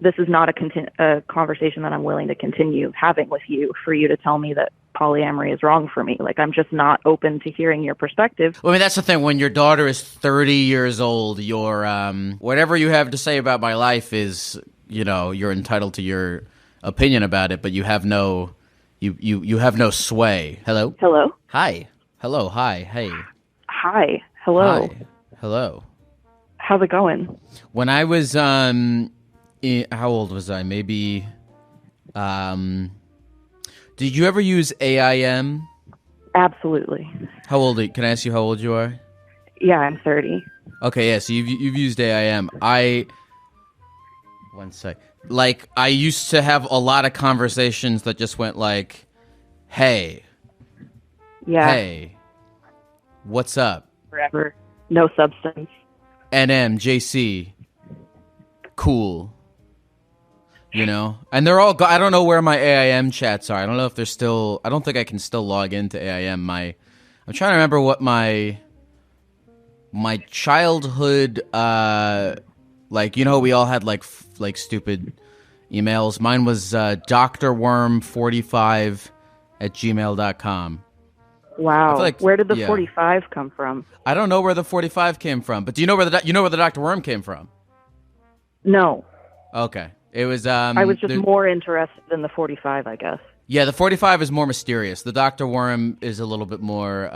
this is not a conversation that I'm willing to continue having with you for you to tell me that polyamory is wrong for me. Like, I'm just not open to hearing your perspective. Well, I mean, that's the thing. When your daughter is 30 years old, your whatever you have to say about my life is, you're entitled to your opinion about it, but you have no you have no sway. Hello? Hello? Hi. Hello. Hi. Hey. Hi. Hello. Hi. Hello. How's it going? When I was how old was I? Maybe did you ever use AIM? Absolutely. How old are you? Can I ask you how old you are? Yeah, I'm 30. Okay, yeah, so you've used AIM. One sec. Like, I used to have a lot of conversations that just went like, hey. Yeah. Hey. What's up? Forever. No substance. NM, JC. Cool. And they're all, I don't know where my AIM chats are. I don't know if they're still, I don't think I can still log into AIM. I'm trying to remember what my childhood, we all had like stupid emails. Mine was drworm45@gmail.com. Wow. Like, where did the 45 come from? I don't know where the 45 came from, but do you know where the Dr. Worm came from? No. Okay. It was I was just more interested in the 45, I guess. Yeah, the 45 is more mysterious. The Dr. Worm is a little bit more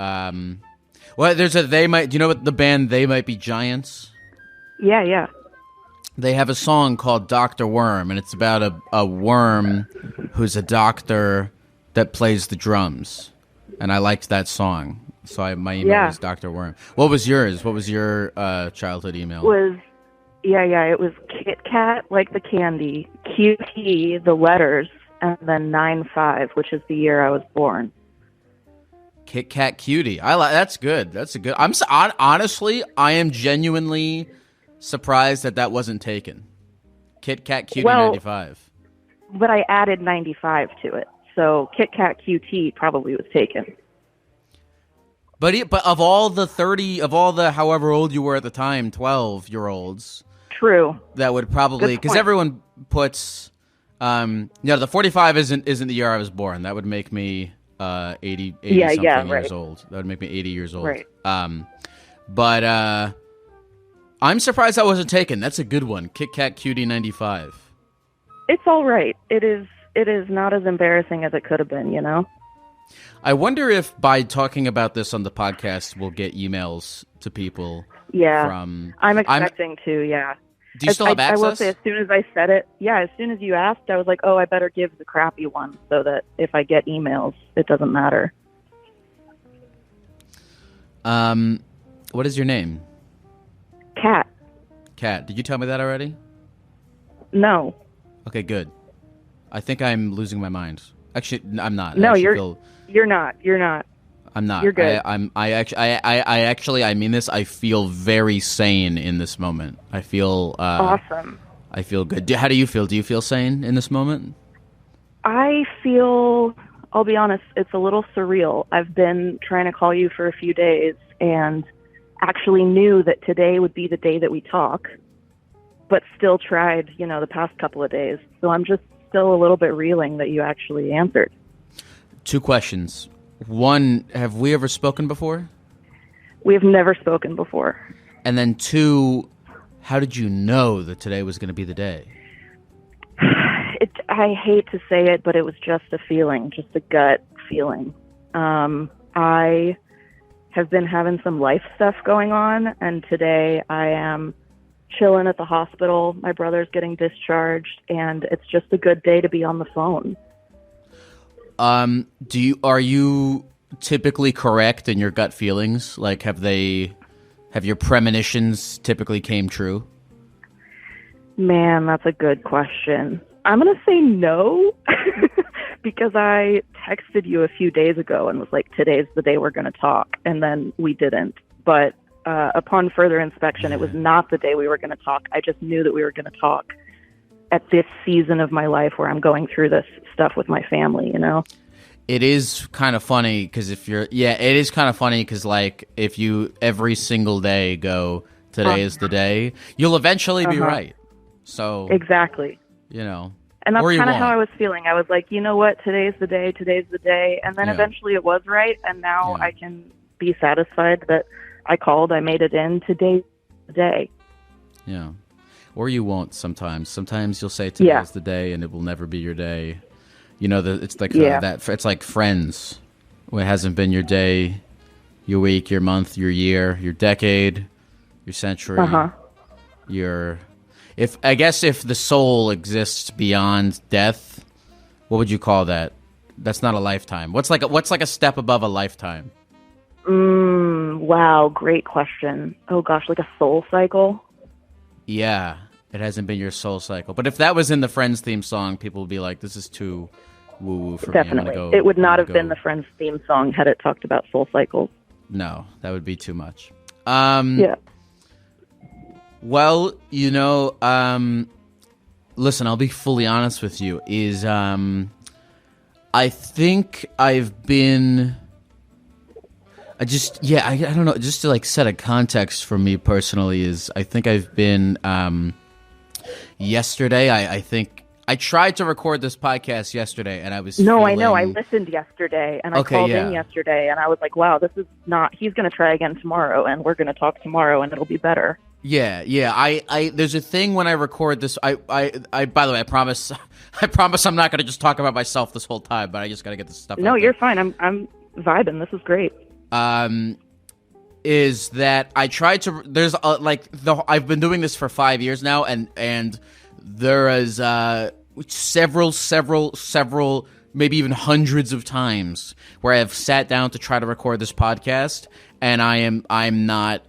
there's a They Might, do you know what the band They Might Be Giants? Yeah. They have a song called Dr. Worm, and it's about a worm who's a doctor that plays the drums. And I liked that song. So my email was Dr. Worm. What was yours? What was your childhood email? It was Kit Kat, like the candy, QT, the letters, and then 95, which is the year I was born. Kit Kat Cutie. That's good. That's a good. Honestly, I am genuinely surprised that wasn't taken. Kit Kat Cutie 95. But I added 95 to it, so Kit Kat QT probably was taken. But of all the however old you were at the time, 12-year-olds. True. That would probably, because everyone puts, the 45 isn't the year I was born. That would make me 80 something years old. That would make me 80 years old. Right. But I'm surprised that wasn't taken. That's a good one. Kit Kat Cutie 95. It's all right. It is not as embarrassing as it could have been, I wonder if by talking about this on the podcast, we'll get emails to people. Yeah, I'm expecting to, yeah. Do you still have access? I will say, as soon as I said it, as soon as you asked, I was like, I better give the crappy one so that if I get emails, it doesn't matter. What is your name? Kat. Kat. Did you tell me that already? No. Okay, good. I think I'm losing my mind. Actually, I'm not. No, you're not. You're not. I'm not. You're good. I mean this. I feel very sane in this moment. I feel awesome. I feel good. How do you feel? Do you feel sane in this moment? I feel, I'll be honest, it's a little surreal. I've been trying to call you for a few days and actually knew that today would be the day that we talk, but still tried, the past couple of days. So I'm just still a little bit reeling that you actually answered. 2 questions. 1, have we ever spoken before? We have never spoken before. And then 2, how did you know that today was going to be the day? I hate to say it, but it was just a feeling, just a gut feeling. I have been having some life stuff going on, and today I am chilling at the hospital. My brother's getting discharged, and it's just a good day to be on the phone. Are you typically correct in your gut feelings? Like, have your premonitions typically came true? Man, that's a good question. I'm going to say no, because I texted you a few days ago and was like, today's the day we're going to talk. And then we didn't. But upon further inspection, it was not the day we were going to talk. I just knew that we were going to talk at this season of my life where I'm going through this stuff with my family, It is kind of funny because it is kind of funny because, like, if you every single day go, today is the day, you'll eventually be right. So exactly. you know. And that's Or you kind of how won't. I was feeling. I was like, you know what, today's the day. And then Yeah. eventually it was right. And now Yeah. I can be satisfied that I called, I made it in. Today's the day. Yeah. Or you won't sometimes. Sometimes you'll say today's the day and it will never be your day. You know, it's like that. It's like Friends. It hasn't been your day, your week, your month, your year, your decade, your century, your... If the soul exists beyond death, what would you call that? That's not a lifetime. What's like a step above a lifetime? Wow, great question. Oh gosh, like a soul cycle? Yeah, it hasn't been your soul cycle. But if that was in the Friends theme song, people would be like, this is too woo-woo for Definitely. me. It would not have been the Friends theme song had it talked about soul cycles. No, that would be too much. Yeah. Well, you know, listen, I'll be fully honest with you, I think I've been... I don't know, just to like set a context for me personally is I think I've been, yesterday, I think, I tried to record this podcast yesterday and I was I know, I listened yesterday and I called in yesterday and I was like, wow, this is not, he's going to try again tomorrow and we're going to talk tomorrow and it'll be better. Yeah. I there's a thing when I record this, I by the way, I promise I'm not going to just talk about myself this whole time, but I just got to get this stuff out No, you're fine. I'm vibing. This is great. Is that I tried to, I've been doing this for 5 years now, and there is several, maybe even hundreds of times where I have sat down to try to record this podcast, and I'm not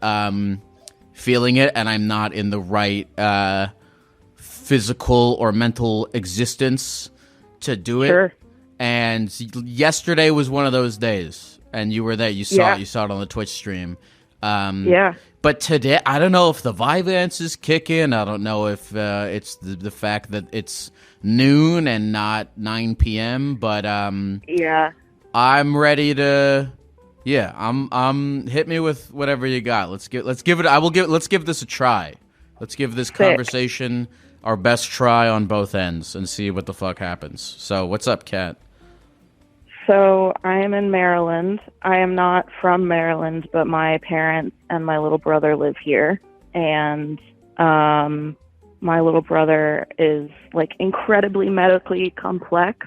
feeling it, and I'm not in the right physical or mental existence to do it. Sure. And yesterday was one of those days. And you were there. You saw it. You saw it on the Twitch stream. But today, I don't know if the Vyvanse is kicking. I don't know if it's the fact that it's noon and not 9 p.m. But I'm ready to. Yeah, I'm. Hit me with whatever you got. Let's give it. Let's give this a try. Let's give this conversation our best try on both ends and see what the fuck happens. So, what's up, Kat? So I am in Maryland. I am not from Maryland, but my parents and my little brother live here. And my little brother is like incredibly medically complex.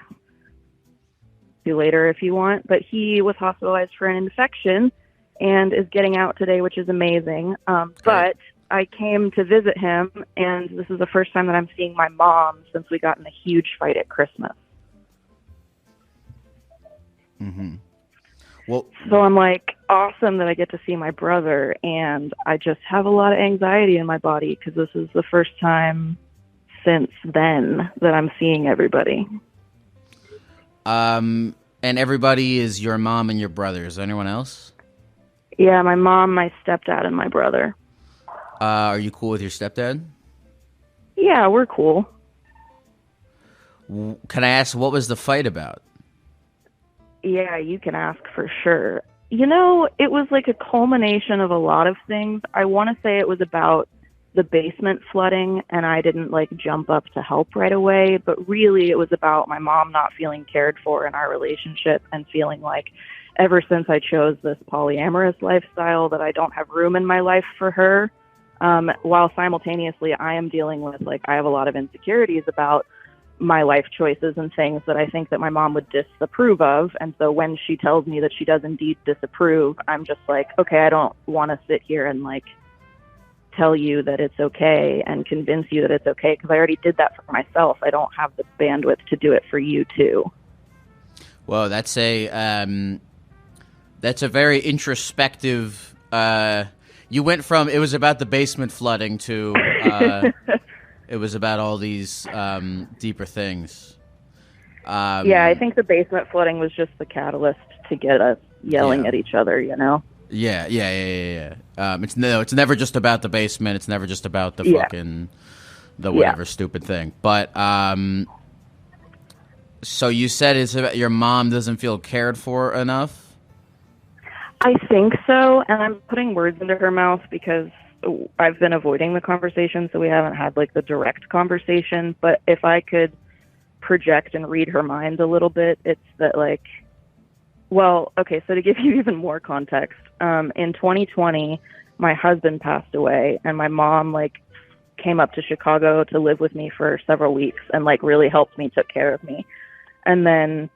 See later if you want. But he was hospitalized for an infection and is getting out today, which is amazing. But I came to visit him, and this is the first time that I'm seeing my mom since we got in a huge fight at Christmas. Mm-hmm. Well, so I'm like, awesome that I get to see my brother, and I just have a lot of anxiety in my body because this is the first time since then that I'm seeing everybody. And everybody is your mom and your brother. Is there anyone else? Yeah, my mom, my stepdad, and my brother. Are you cool with your stepdad? Yeah, we're cool. Can I ask, what was the fight about? Yeah, you can ask for sure. You know, it was like a culmination of a lot of things. I want to say it was about the basement flooding, and I didn't like jump up to help right away, but really it was about my mom not feeling cared for in our relationship and feeling like ever since I chose this polyamorous lifestyle that I don't have room in my life for her, while simultaneously I am dealing with, like, I have a lot of insecurities about my life choices and things that I think that my mom would disapprove of. And so when she tells me that she does indeed disapprove, I'm just like, okay, I don't want to sit here and like tell you that it's okay and convince you that it's okay, because I already did that for myself. I don't have the bandwidth to do it for you too. Well, that's a very introspective, you went from it was about the basement flooding to it was about all these deeper things. Yeah, I think the basement flooding was just the catalyst to get us yelling at each other, you know? Yeah. It's never just about the basement. It's never just about the fucking the whatever stupid thing. But so you said it's about your mom doesn't feel cared for enough? I think so, and I'm putting words into her mouth because I've been avoiding the conversation, so we haven't had like the direct conversation. But if I could project and read her mind a little bit, it's that like, well, okay, so to give you even more context, in 2020, my husband passed away, and my mom like came up to Chicago to live with me for several weeks and like really helped me, took care of me. And then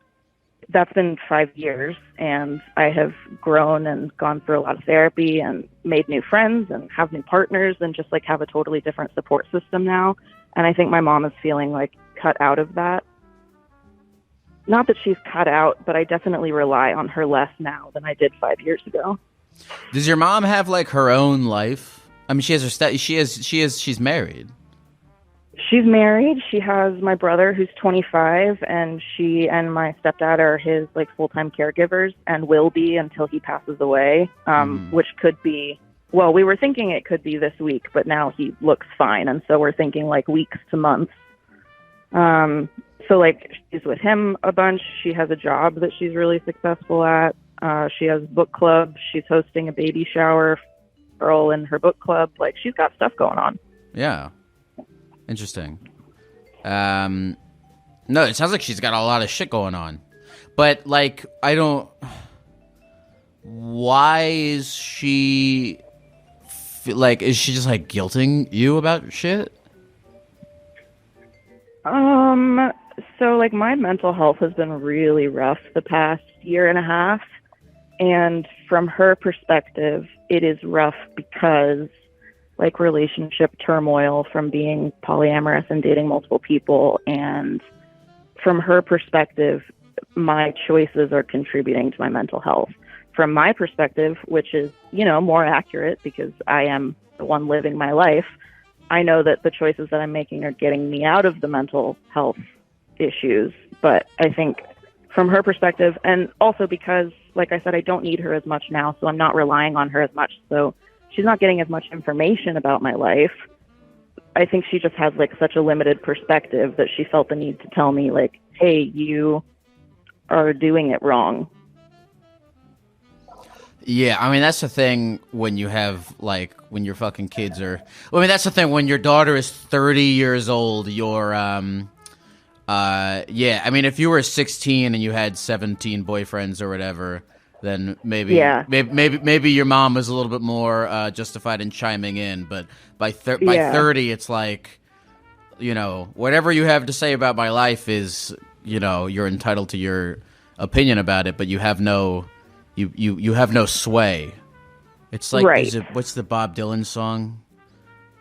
that's been 5 years, and I have grown and gone through a lot of therapy and made new friends and have new partners and just like have a totally different support system now. And I think my mom is feeling like cut out of that. Not that she's cut out, but I definitely rely on her less now than I did 5 years ago. Does your mom have like her own life? I mean, she has her she's married. She's married. She has my brother who's 25, and she and my stepdad are his like full-time caregivers and will be until he passes away, which could be, well, we were thinking it could be this week, but now he looks fine. And so we're thinking like weeks to months. So like she's with him a bunch. She has a job that she's really successful at. She has book club. She's hosting a baby shower girl in her book club. Like she's got stuff going on. Yeah. Interesting. No, it sounds like she's got a lot of shit going on. But like, why is she is she just like guilting you about shit? So like my mental health has been really rough the past year and a half. And from her perspective, it is rough because like relationship turmoil from being polyamorous and dating multiple people. And from her perspective, my choices are contributing to my mental health. From my perspective, which is, more accurate because I am the one living my life, I know that the choices that I'm making are getting me out of the mental health issues. But I think from her perspective, and also because, like I said, I don't need her as much now, so I'm not relying on her as much. So she's not getting as much information about my life. I think she just has like such a limited perspective that she felt the need to tell me like, hey, you are doing it wrong. Yeah, I mean, that's the thing when you have, like, when your fucking kids are... I mean, that's the thing, when your daughter is 30 years old, you're, yeah, I mean, if you were 16 and you had 17 boyfriends or whatever, then maybe your mom was a little bit more justified in chiming in, but by 30, it's like, whatever you have to say about my life is, you're entitled to your opinion about it, but you have no... You have no sway. It's like, right. What's the Bob Dylan song?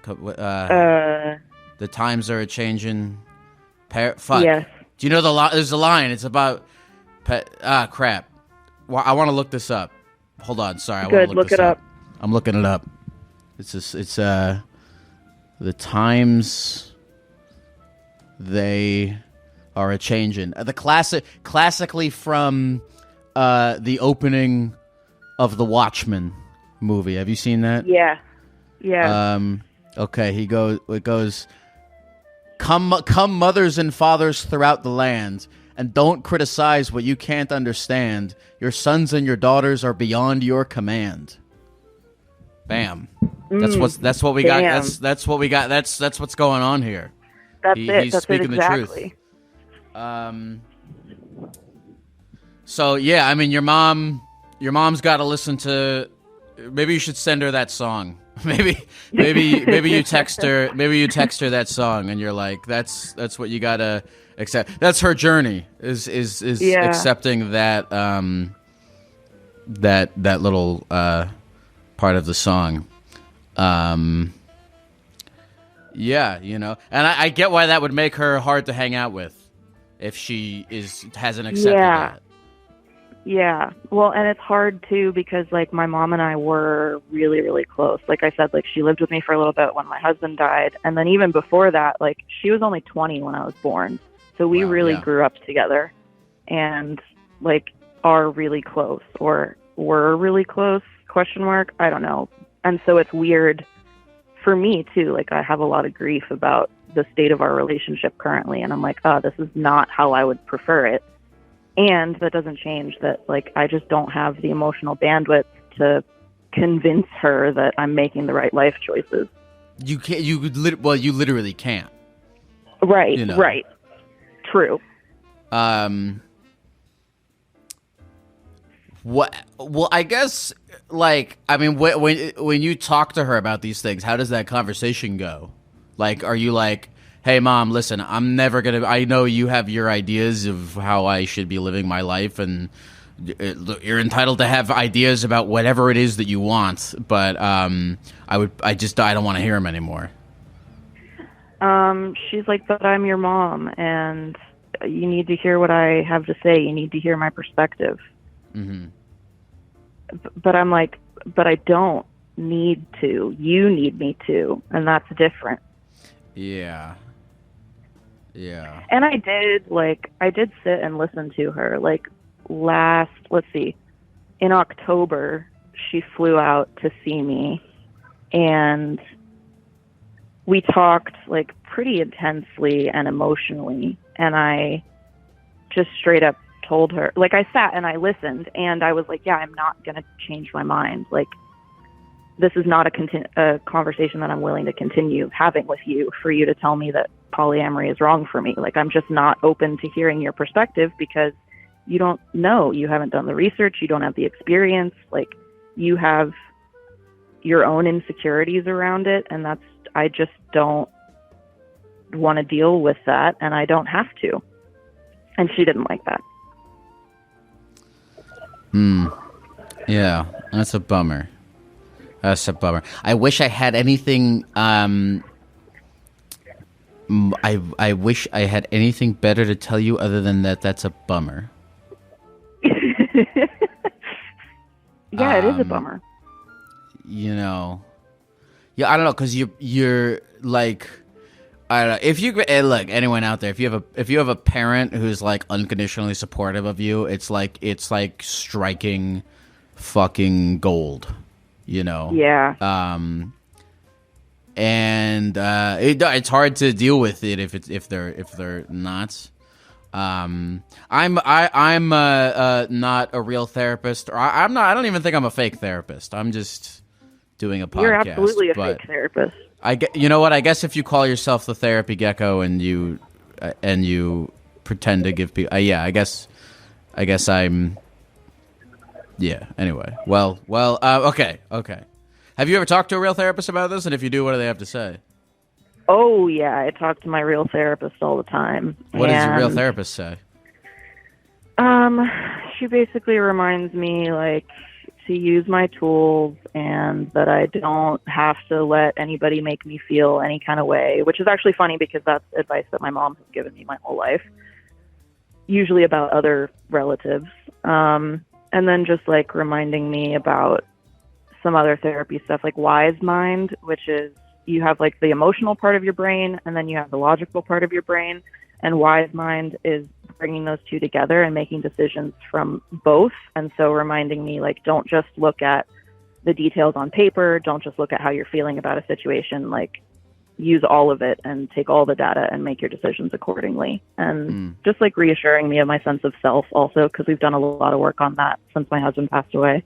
The times are a-changing. Fuck. Yes. Do you know the line? There's a line. It's about... crap. Well, I want to look this up. Hold on. Sorry. I want to look this up. I'm looking it up. It's the times they are a-changing. Classically from... the opening of the Watchmen movie. Have you seen that? Yeah. Yeah. Okay, it goes, come mothers and fathers throughout the land, and don't criticize what you can't understand. Your sons and your daughters are beyond your command. Bam. That's what we got. That's what we got. That's what's going on here. He's speaking the truth. So yeah, I mean, your mom's got to listen to. Maybe you should send her that song. Maybe you text her. Maybe you text her that song, and you're like, that's what you gotta accept. That's her journey. Is accepting that that little part of the song. Yeah, and I get why that would make her hard to hang out with if she hasn't accepted that. Yeah. Well, and it's hard too because like my mom and I were really, really close. Like I said, like she lived with me for a little bit when my husband died. And then even before that, like she was only 20 when I was born. So we really grew up together and like are really close or were really close, ? I don't know. And so it's weird for me too. Like I have a lot of grief about the state of our relationship currently. And I'm like, oh, this is not how I would prefer it. And that doesn't change that, like, I just don't have the emotional bandwidth to convince her that I'm making the right life choices. You can't. You literally can't. Right. You know. Right. True. What? Well, I guess. Like, I mean, when you talk to her about these things, how does that conversation go? Like, are you like, "Hey, Mom, listen, I'm never gonna. I know you have your ideas of how I should be living my life, and you're entitled to have ideas about whatever it is that you want. But I don't want to hear them anymore." She's like, "But I'm your mom, and you need to hear what I have to say. You need to hear my perspective." Mm-hmm. But I'm like, "But I don't need to. You need me to, and that's different." Yeah. Yeah. And I did sit and listen to her. Like in October, she flew out to see me, and we talked like pretty intensely and emotionally. And I just straight up told her, like, I sat and I listened, and I was like, yeah, I'm not going to change my mind. Like, this is not a conversation that I'm willing to continue having with you for you to tell me that polyamory is wrong for me. Like, I'm just not open to hearing your perspective because you don't know. You haven't done the research. You don't have the experience. Like, you have your own insecurities around it. And I just don't want to deal with that. And I don't have to. And she didn't like that. Yeah, that's a bummer. That's a bummer. I wish I had anything. I wish I had anything better to tell you other than that. That's a bummer. Yeah, it is a bummer. You know. Yeah, I don't know, because you're like, I don't know, if you look, anyone out there, if you have a parent who's like unconditionally supportive of you, it's like striking fucking gold, you know. Yeah. And it's hard to deal with it if they're not. I'm not a real therapist, or I'm not. I don't even think I'm a fake therapist. I'm just doing a podcast. You're absolutely a fake therapist. You know what? I guess if you call yourself the therapy gecko and you pretend to give people, I guess I'm. Yeah. Anyway, well. Okay. Have you ever talked to a real therapist about this? And if you do, what do they have to say? Oh yeah, I talk to my real therapist all the time. What does your real therapist say? She basically reminds me like to use my tools and that I don't have to let anybody make me feel any kind of way, which is actually funny because that's advice that my mom has given me my whole life, usually about other relatives. And then just like reminding me about some other therapy stuff like wise mind, which is you have like the emotional part of your brain and then you have the logical part of your brain, and wise mind is bringing those two together and making decisions from both. And so reminding me like, don't just look at the details on paper, don't just look at how you're feeling about a situation, like use all of it and take all the data and make your decisions accordingly. And just like reassuring me of my sense of self also, because we've done a lot of work on that since my husband passed away.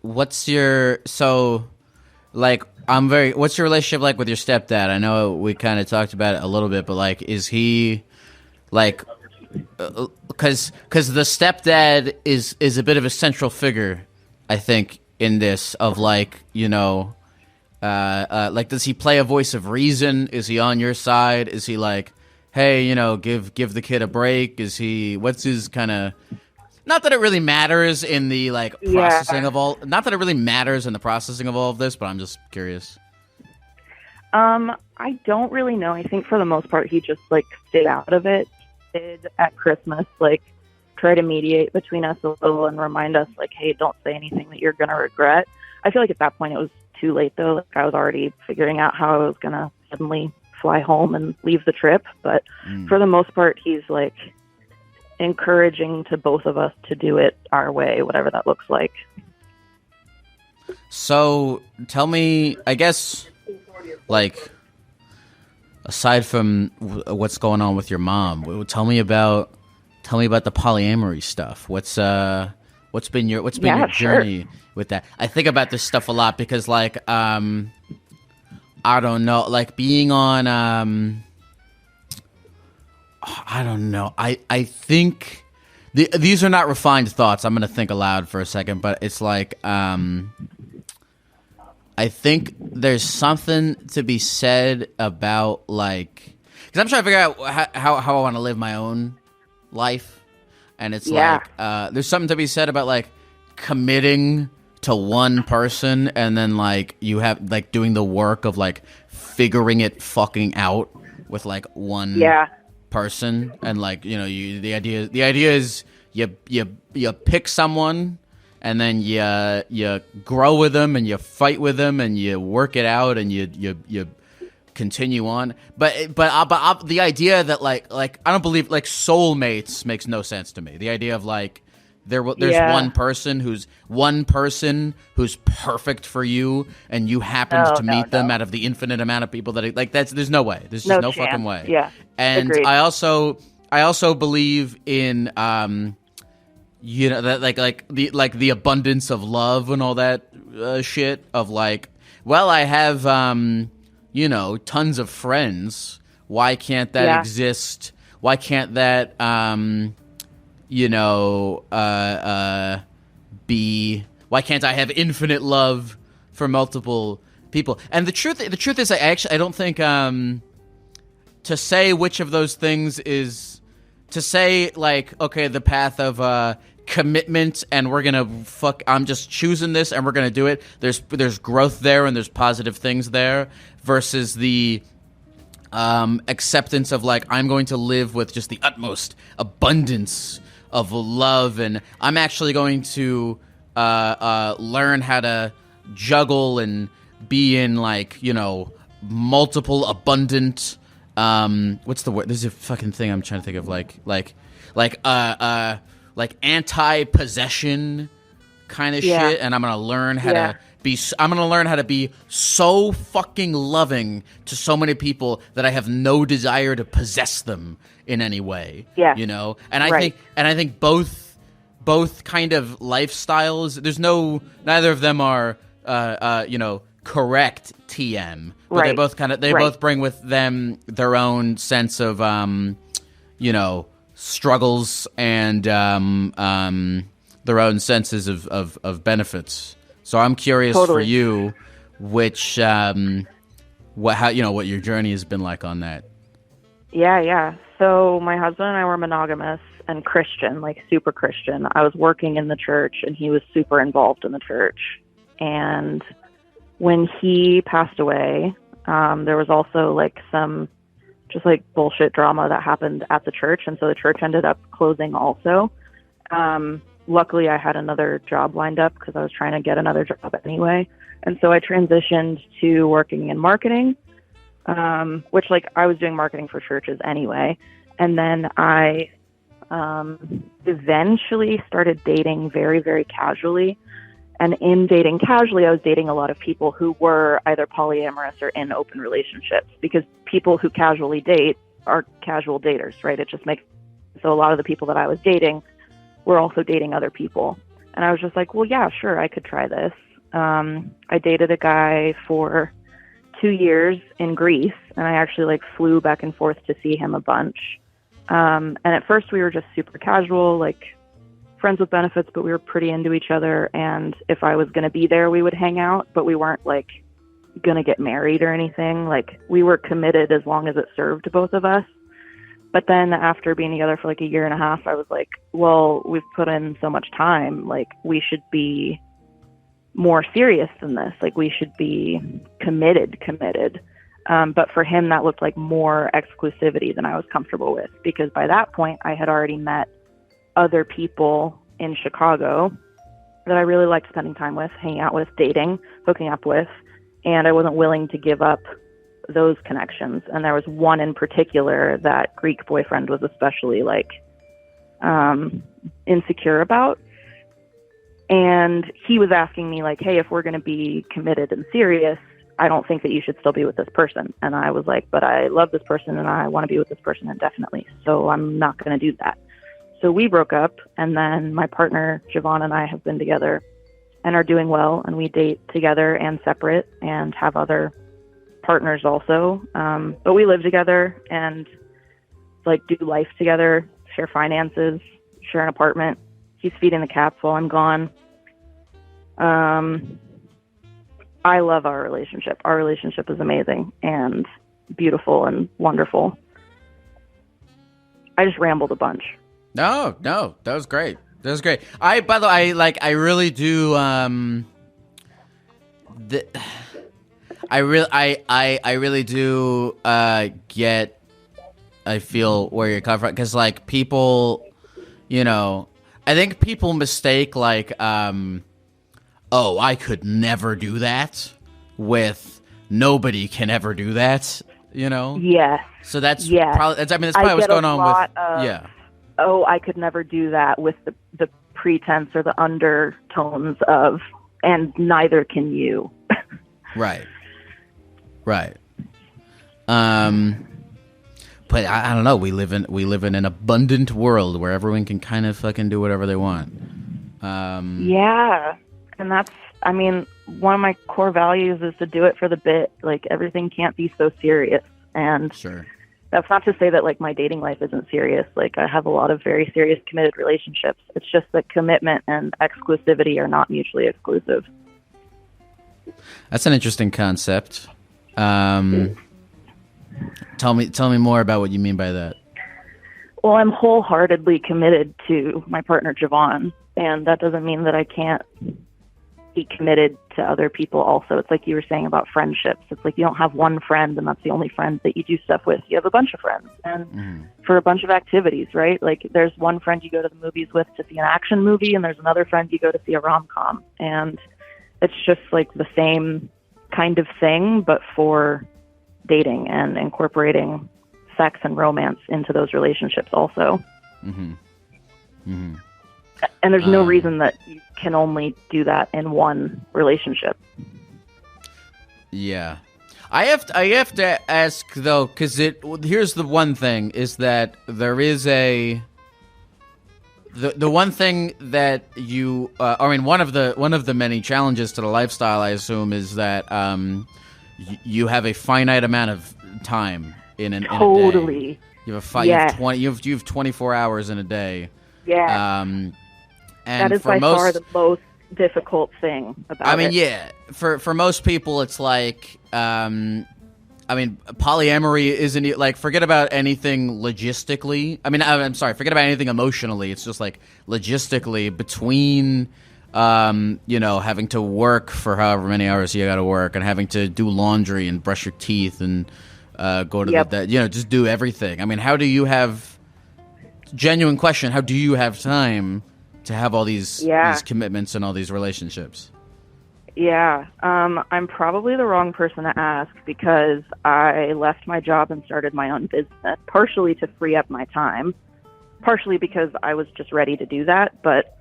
What's your relationship like with your stepdad? I know we kind of talked about it a little bit, but like, is he like, because the stepdad is a bit of a central figure, I think, in this of like, you know, like, does he play a voice of reason? Is he on your side? Is he like, hey, you know, give the kid a break? What's his kind of, not that it really matters in the like processing of all, not that it really matters in the processing of all of this, but I'm just curious. I don't really know. I think for the most part, he just like stayed out of it. Did at Christmas, like try to mediate between us a little and remind us like, hey, don't say anything that you're going to regret. I feel like at that point it was too late though. Like I was already figuring out how I was going to suddenly fly home and leave the trip. But for the most part, he's like encouraging to both of us to do it our way, whatever that looks like. So tell me, I guess, like, aside from what's going on with your mom, tell me about the polyamory stuff. What's been your journey with that? I think about this stuff a lot because like I don't know, like being on I don't know. I think these are not refined thoughts. I'm going to think aloud for a second, but it's like I think there's something to be said about like, because I'm trying to figure out how I want to live my own life, and it's like there's something to be said about like committing to one person and then like you have like doing the work of like figuring it fucking out with like one person, and like, you know, the idea is you pick someone and then you grow with them and you fight with them and you work it out and you continue on. But the idea that like I don't believe like soulmates makes no sense to me. The idea of like there's one person who's perfect for you and you happened to meet them out of the infinite amount of people that like there's no way. There's just no fucking way. Yeah. And agreed. I also believe in you know, that like the abundance of love and all that shit of like, well, I have you know, tons of friends. Why can't that exist? Why can't that you know be? Why can't I have infinite love for multiple people? And the truth is, I don't think to say which of those things is to say like, okay, the path of commitment and we're gonna I'm just choosing this and we're gonna do it. There's growth there and there's positive things there versus the acceptance of like, I'm going to live with just the utmost abundance of love and I'm actually going to learn how to juggle and be in like, you know, multiple abundant what's the word? There's a fucking thing I'm trying to think of like anti-possession kind of shit, and I'm gonna learn how to be. I'm gonna learn how to be so fucking loving to so many people that I have no desire to possess them in any way. Yeah, you know. And I think both kind of lifestyles. Neither of them are you know, correct TM, but they both bring with them their own sense of you know, struggles and their own senses of benefits. So I'm curious for you, which what your journey has been like on that. Yeah. So my husband and I were monogamous and Christian, like super Christian. I was working in the church and he was super involved in the church. And when he passed away, there was also like some just like bullshit drama that happened at the church. And so the church ended up closing also. Luckily I had another job lined up because I was trying to get another job anyway. And so I transitioned to working in marketing, which like I was doing marketing for churches anyway. And then I eventually started dating very, very casually. And in dating casually, I was dating a lot of people who were either polyamorous or in open relationships, because people who casually date are casual daters, right? It just makes, so a lot of the people that I was dating were also dating other people. And I was just like, well, yeah, sure, I could try this. I dated a guy for 2 years in Greece, and I actually like flew back and forth to see him a bunch. And at first we were just super casual, like friends with benefits, but we were pretty into each other. And if I was going to be there, we would hang out, but we weren't like going to get married or anything. Like we were committed as long as it served both of us. But then after being together for like a year and a half, I was like, well, we've put in so much time. Like we should be more serious than this. Like we should be committed. But for him, that looked like more exclusivity than I was comfortable with, because by that point I had already met other people in Chicago that I really liked spending time with, hanging out with, dating, hooking up with, and I wasn't willing to give up those connections. And there was one in particular that Greek boyfriend was especially like insecure about. And he was asking me like, hey, if we're going to be committed and serious, I don't think that you should still be with this person. And I was like, but I love this person and I want to be with this person indefinitely, so I'm not going to do that. So we broke up, and then my partner, Javon, and I have been together and are doing well, and we date together and separate and have other partners also. But we live together and like do life together, share finances, share an apartment. He's feeding the cats while I'm gone. I love our relationship. Our relationship is amazing and beautiful and wonderful. I just rambled a bunch. No, that was great. That was great. By the way, I really do. I really do get. I feel where you're coming from, because like people, I think people mistake oh, I could never do that with nobody can ever do that. Yes. So that's yes. probably. That's probably what's going on with. Yeah. Oh, I could never do that with the pretense or the undertones of, and neither can you. Right. But I don't know. We live in an abundant world where everyone can kind of fucking do whatever they want. Yeah, and that's. I mean, one of my core values is to do it for the bit. Like, everything can't be so serious, and sure. That's not to say that like my dating life isn't serious. Like, I have a lot of very serious committed relationships. It's just that commitment and exclusivity are not mutually exclusive. That's an interesting concept. Tell me more about what you mean by that. Well, I'm wholeheartedly committed to my partner, Javon, and that doesn't mean that I can't be committed to other people also. It's like you were saying about friendships. It's like you don't have one friend and that's the only friend that you do stuff with. You have a bunch of friends, and for a bunch of activities, right? Like, there's one friend you go to the movies with to see an action movie, and there's another friend you go to see a rom-com. And it's just like the same kind of thing, but for dating and incorporating sex and romance into those relationships also. And there's no reason that you can only do that in one relationship. Yeah. I have to ask though, because here's the one thing is that there is the one thing that you one of the many challenges to the lifestyle, I assume, is that you have a finite amount of time in a day. You have 24 hours in a day. Yeah. And that is by far the most difficult thing about it. Yeah. For most people, it's like, polyamory isn't like, forget about anything logistically. I'm sorry, forget about anything emotionally. It's just like logistically between, having to work for however many hours you got to work and having to do laundry and brush your teeth and go to just do everything. How do you have, genuine question, how do you have time to have all these commitments and all these relationships? Yeah, I'm probably the wrong person to ask, because I left my job and started my own business, partially to free up my time, partially because I was just ready to do that. But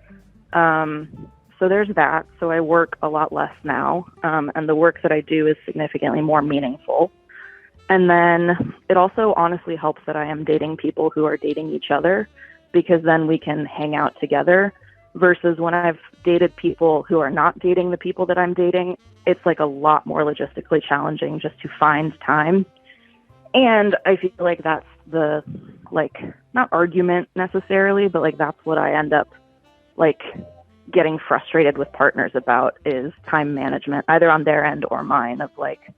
so there's that. So I work a lot less now, and the work that I do is significantly more meaningful. And then it also honestly helps that I am dating people who are dating each other, because then we can hang out together, versus when I've dated people who are not dating the people that I'm dating, it's like a lot more logistically challenging just to find time. And I feel like that's the, like, not argument necessarily, but like that's what I end up like getting frustrated with partners about, is time management, either on their end or mine, of like,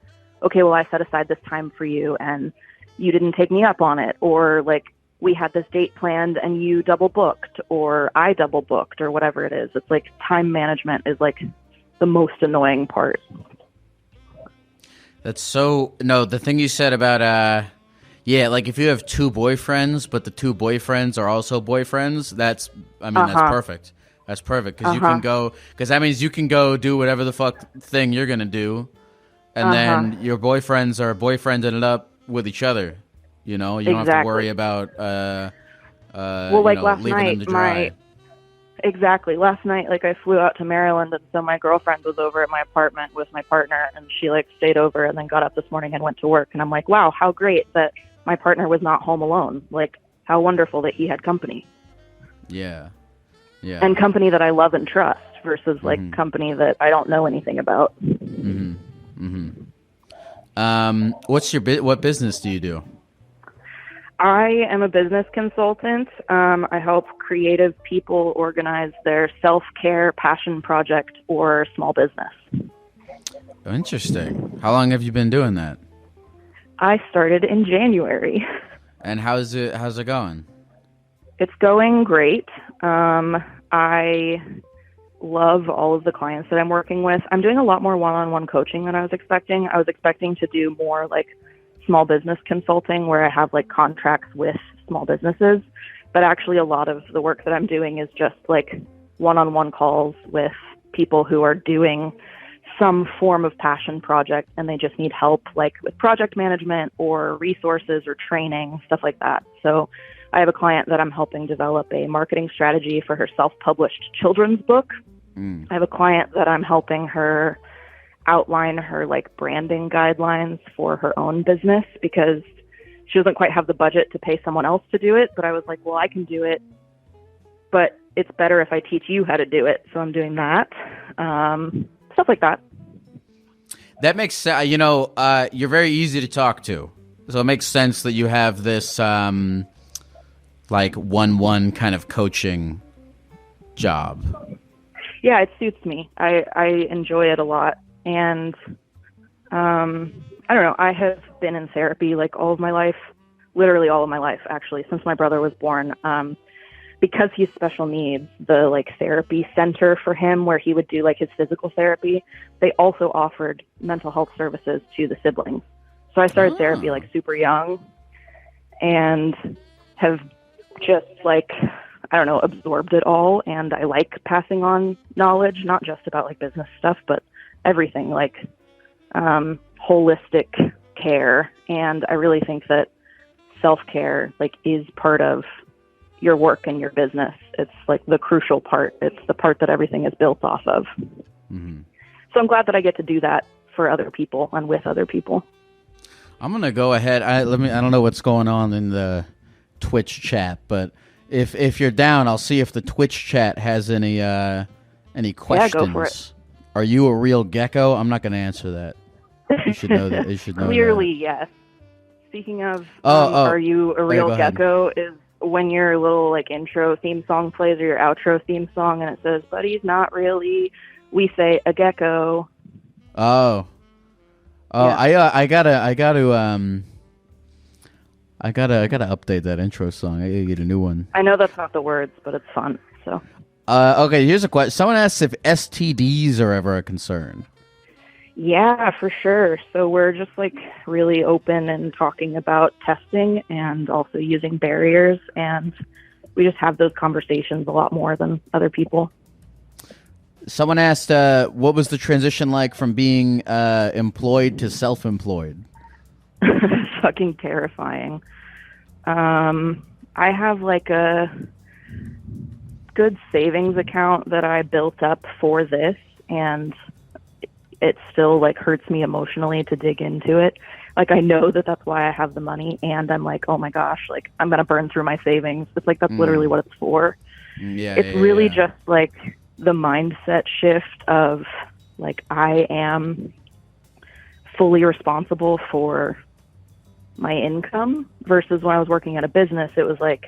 okay, well, I set aside this time for you and you didn't take me up on it, or like, we had this date planned and you double booked, or I double booked, or whatever it is. It's like time management is like the most annoying part. That's so, no, the thing you said about, like if you have two boyfriends, but the two boyfriends are also boyfriends, that's perfect. That's perfect. Because you can go, because that means you can go do whatever the fuck thing you're going to do. And then your boyfriends are boyfriending up with each other. You don't have to worry about last leaving them to dry. Exactly. Last night, like, I flew out to Maryland, and so my girlfriend was over at my apartment with my partner, and she like stayed over and then got up this morning and went to work. And I'm like, wow, how great that my partner was not home alone. Like, how wonderful that he had company. Yeah. Yeah. And company that I love and trust versus like company that I don't know anything about. What business do you do? I am a business consultant. I help creative people organize their self-care passion project or small business. Interesting. How long have you been doing that? I started in January. And how's it going? It's going great. I love all of the clients that I'm working with. I'm doing a lot more one-on-one coaching than I was expecting. I was expecting to do more like small business consulting where I have like contracts with small businesses, but actually a lot of the work that I'm doing is just like one-on-one calls with people who are doing some form of passion project and they just need help like with project management or resources or training, stuff like that. So I have a client that I'm helping develop a marketing strategy for her self-published children's book. I have a client that I'm helping her outline her like branding guidelines for her own business because she doesn't quite have the budget to pay someone else to do it. But I was like, well, I can do it, but it's better if I teach you how to do it. So I'm doing that, stuff like that. That makes sense. You're very easy to talk to. So it makes sense that you have this like one don't know coaching job. Yeah, it suits me. I enjoy it a lot. And I don't know, I have been in therapy like all of my life, literally all of my life, actually, since my brother was born. Because he's special needs, the like therapy center for him where he would do like his physical therapy, they also offered mental health services to the siblings. So I started therapy like super young and have just like, I don't know, absorbed it all. And I like passing on knowledge, not just about like business stuff, but everything like holistic care. And I really think that self-care like is part of your work and your business. It's like the crucial part. It's the part that everything is built off of. So I'm glad that I get to do that for other people and with other people. I'm going to go ahead. I don't know what's going on in the Twitch chat, but if you're down, I'll see if the Twitch chat has any questions. Yeah, go for it. Are you a real gecko? I'm not going to answer that. You should know that. You should know Clearly, that. yes. Speaking of, are you a real gecko? Is when your little like intro theme song plays or your outro theme song, and it says, "But he's not really." We say a gecko. Yeah. I gotta update that intro song. I gotta get a new one. I know that's not the words, but it's fun. So. Okay, here's a question. Someone asks if STDs are ever a concern. Yeah, for sure. So we're just like really open and talking about testing and also using barriers. And we just have those conversations a lot more than other people. Someone asked, what was the transition like from being employed to self-employed? Fucking terrifying. I have like a good savings account that I built up for this, and it still like hurts me emotionally to dig into it. Like I know that that's why I have the money, and I'm like, oh my gosh, like I'm gonna burn through my savings. It's like that's literally what it's for. It's really just like the mindset shift of like I am fully responsible for my income versus when I was working at a business, it was like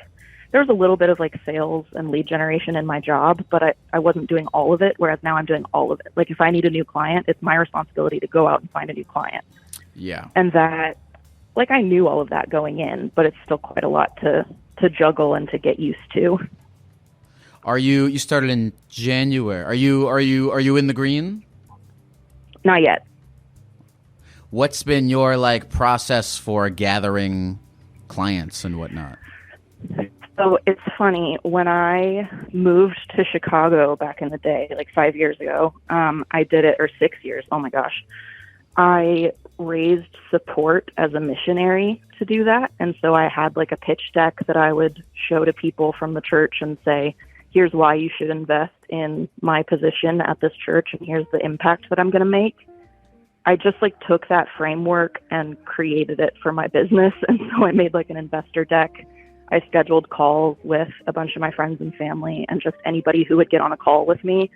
there was a little bit of like sales and lead generation in my job, but I wasn't doing all of it, whereas now I'm doing all of it. Like if I need a new client, it's my responsibility to go out and find a new client. Yeah. And that, like I knew all of that going in, but it's still quite a lot to juggle and to get used to. You started in January. Are you in the green? Not yet. What's been your like process for gathering clients and whatnot? So it's funny, when I moved to Chicago back in the day, like 5 years ago, I did it, or 6 years, oh my gosh. I raised support as a missionary to do that. And so I had like a pitch deck that I would show to people from the church and say, here's why you should invest in my position at this church, and here's the impact that I'm going to make. I just like took that framework and created it for my business. And so I made like an investor deck. I scheduled calls with a bunch of my friends and family and just anybody who would get on a call with me.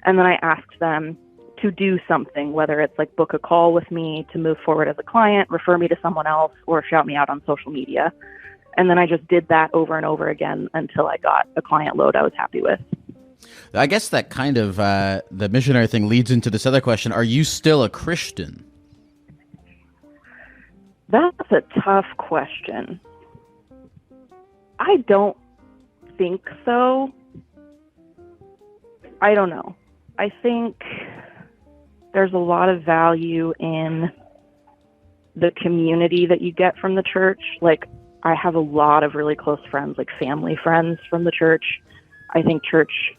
And then I asked them to do something, whether it's like book a call with me to move forward as a client, refer me to someone else, or shout me out on social media. And then I just did that over and over again until I got a client load I was happy with. I guess that kind of the missionary thing leads into this other question. Are you still a Christian? That's a tough question. I don't think so. I don't know. I think there's a lot of value in the community that you get from the church. Like, I have a lot of really close friends, like family friends from the church. I think church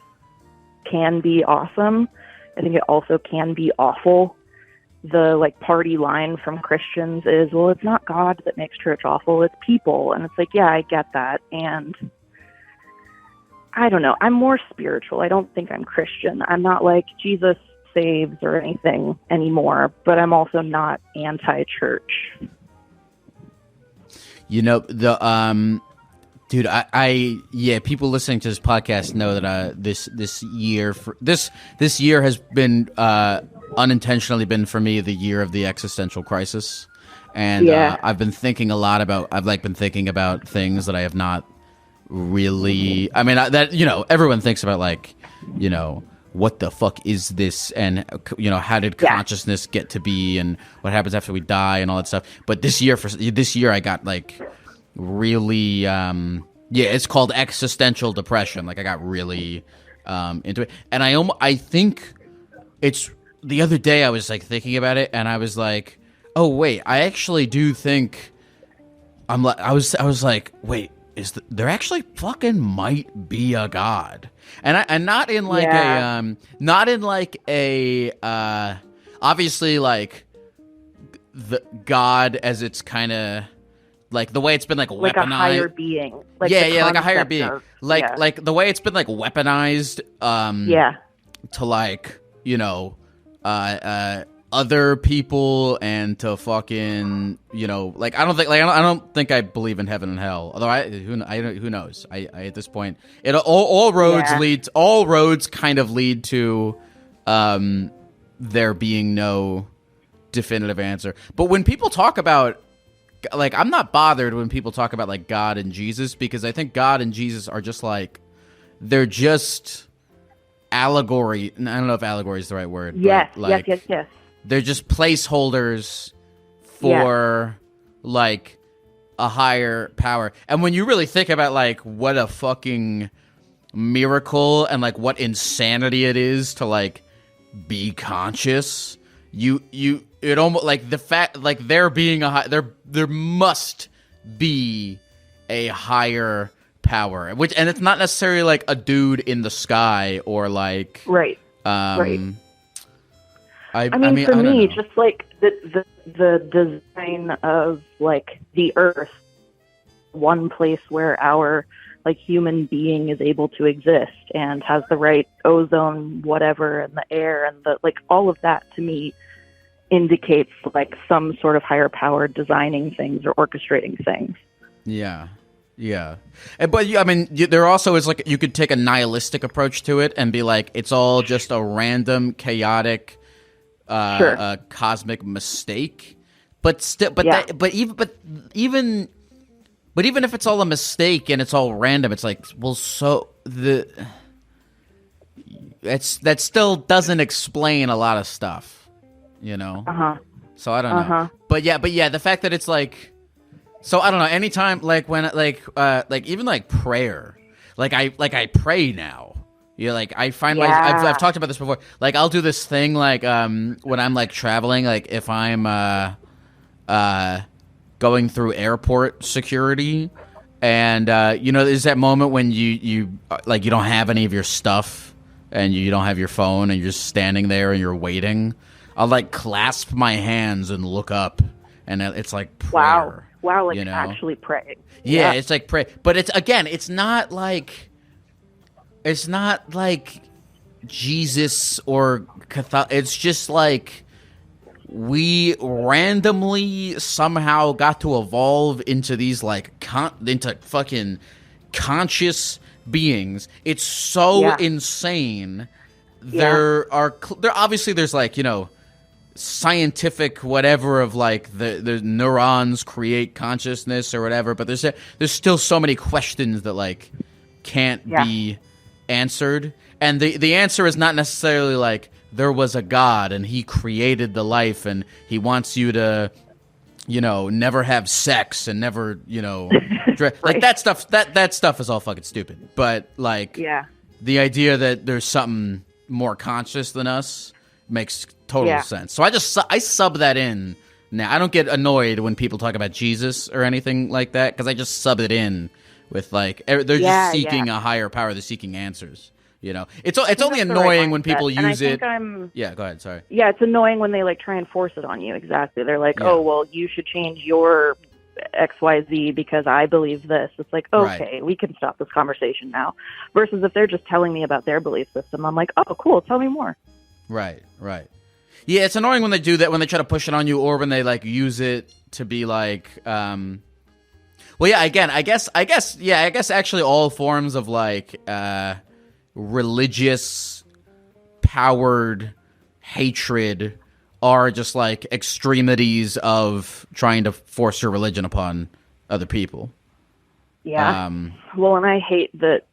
can be awesome. I think it also can be awful. The like party line from Christians is, well, it's not God that makes church awful, it's people. And it's like, yeah, I get that. And I don't know. I'm more spiritual. I don't think I'm Christian. I'm not like Jesus saves or anything anymore, but I'm also not anti-church. You know, the dude, yeah, people listening to this podcast know that this year has been unintentionally been for me the year of the existential crisis, and I've been thinking a lot about. I've been thinking about things that I have not really. I mean, that everyone thinks about, like, what the fuck is this, and how did consciousness get to be, and what happens after we die, and all that stuff. But this year I got like really it's called existential depression. Like, I got really into it, and I think it's the other day I was like thinking about it, and I was like, oh wait, I actually do think I was like, wait, there actually fucking might be a God, and not in like obviously like the God as it's kind of like the way it's been like weaponized, like a higher being, like a higher being, like the way it's been like weaponized, to like other people and to fucking like I don't think I believe in heaven and hell. Although who knows? I at this point all roads kind of lead to there being no definitive answer. But when people talk about, like, I'm not bothered when people talk about like God and Jesus, because I think God and Jesus are just like, they're just allegory. I don't know if allegory is the right word. Yes, but like, yes. They're just placeholders for like a higher power. And when you really think about like what a fucking miracle and like what insanity it is to like be conscious, it almost like the fact like there being there must be a higher power, and it's not necessarily like a dude in the sky or like right. I mean, for me, just like the design of like the Earth, one place where our like human being is able to exist and has the right ozone, whatever, and the air and the like, all of that to me indicates like some sort of higher power designing things or orchestrating things. Yeah. But I mean, there also is like, you could take a nihilistic approach to it and be like, it's all just a random, chaotic, cosmic mistake. But still, even if it's all a mistake and it's all random, it's like, well, so that still doesn't explain a lot of stuff. So I don't know. But yeah, the fact that it's like, so I don't know, anytime like when like even like prayer, like I pray now. Like I find I've talked about this before. Like I'll do this thing like when I'm like traveling, like if I'm going through airport security, and there's that moment when you like you don't have any of your stuff and you don't have your phone and you're just standing there and you're waiting. I'll like clasp my hands and look up, and it's like prayer. Wow, like actually praying. Yeah, it's like pray. But it's not like Jesus or Catholic. It's just like we randomly somehow got to evolve into these like into fucking conscious beings. It's so insane. There obviously there's like, you know, scientific whatever of like the neurons create consciousness or whatever, but there's still so many questions that like can't be answered. And the answer is not necessarily like there was a God and he created the life and he wants you to, you know, never have sex and never, you know, like that stuff. That stuff is all fucking stupid. But like, the idea that there's something more conscious than us makes total sense. So I sub that in. Now I don't get annoyed when people talk about Jesus or anything like that because I just sub it in with like they're just seeking a higher power. They're seeking answers. You know, it's only annoying when people use it. Yeah, go ahead. Sorry. Yeah, it's annoying when they like try and force it on you. Exactly. They're like, oh, well, you should change your XYZ because I believe this. It's like, okay, we can stop this conversation now. Versus if they're just telling me about their belief system, I'm like, oh, cool, tell me more. Right. Yeah, it's annoying when they do that, when they try to push it on you, or when they like use it to be like, well, yeah. Again, I guess actually all forms of like religious powered hatred are just like extremities of trying to force your religion upon other people. Yeah. Well, and I hate that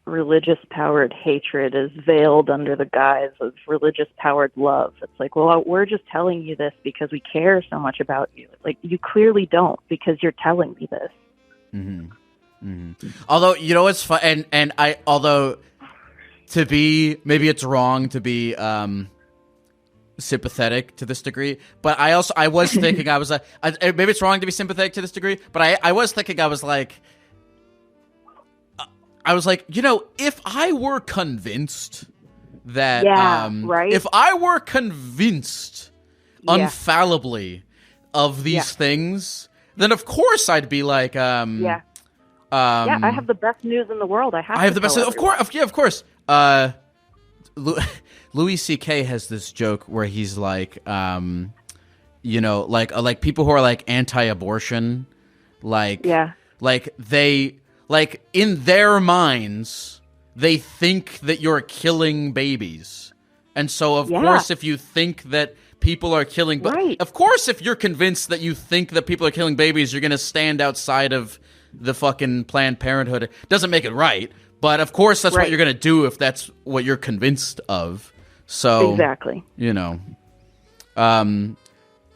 religious powered hatred is veiled under the guise of religious powered love. It's like, well, we're just telling you this because we care so much about you. Like, you clearly don't because you're telling me this. Although, you know, it's fun, although to be, maybe it's wrong to be sympathetic to this degree, but I was thinking, maybe it's wrong to be sympathetic to this degree, but I was thinking, I was like, you know, if I were convinced that, if I were convinced infallibly of these things, then of course I'd be like, I have the best news in the world. I have the best. Of course. Louis C.K. has this joke where he's like, you know, like people who are like anti-abortion, like they, like in their minds, they think that you're killing babies, and so of course, if you think that people are killing, but of course, if you're convinced that you think that people are killing babies, you're gonna stand outside of the fucking Planned Parenthood. It doesn't make it right, but of course that's what you're gonna do if that's what you're convinced of. So exactly, you know,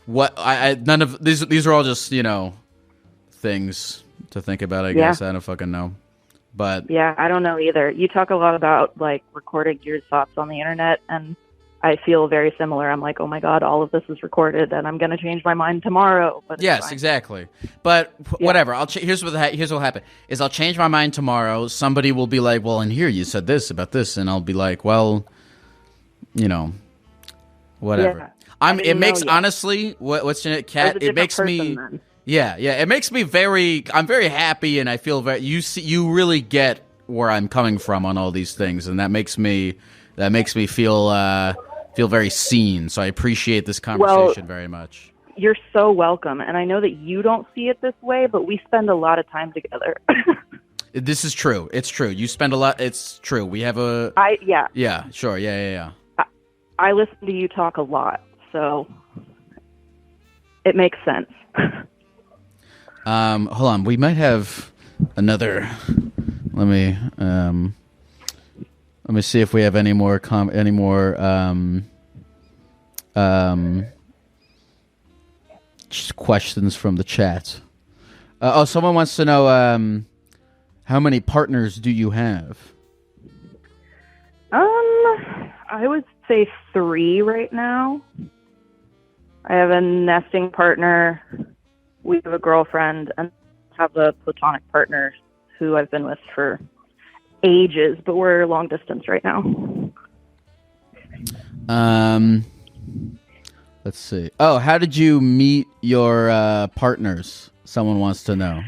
what none of these are all just, you know, things to think about. I guess I don't fucking know, but I don't know either. You talk a lot about like recording your thoughts on the internet, and I feel very similar. I'm like, oh my God, all of this is recorded, and I'm going to change my mind tomorrow. But yes, exactly. But whatever. Here's what happened is I'll change my mind tomorrow. Somebody will be like, well, and here you said this about this, and I'll be like, well, you know, whatever. It makes honestly, what's in it, Kat? It makes me. Then. Yeah. It makes me I'm very happy, and I feel you really get where I'm coming from on all these things, and that makes me feel very seen. So I appreciate this conversation very much. You're so welcome, and I know that you don't see it this way, but we spend a lot of time together. This is true. It's true. You spend a lot. It's true. We have a. Yeah. Sure. Yeah. I listen to you talk a lot, so it makes sense. Hold on. We might have another. Let me see if we have any more questions from the chat. Someone wants to know how many partners do you have? I would say 3 right now. I have a nesting partner. We have a girlfriend, and have a platonic partner who I've been with for ages, but we're long distance right now. Let's see. Oh, how did you meet your partners? Someone wants to know.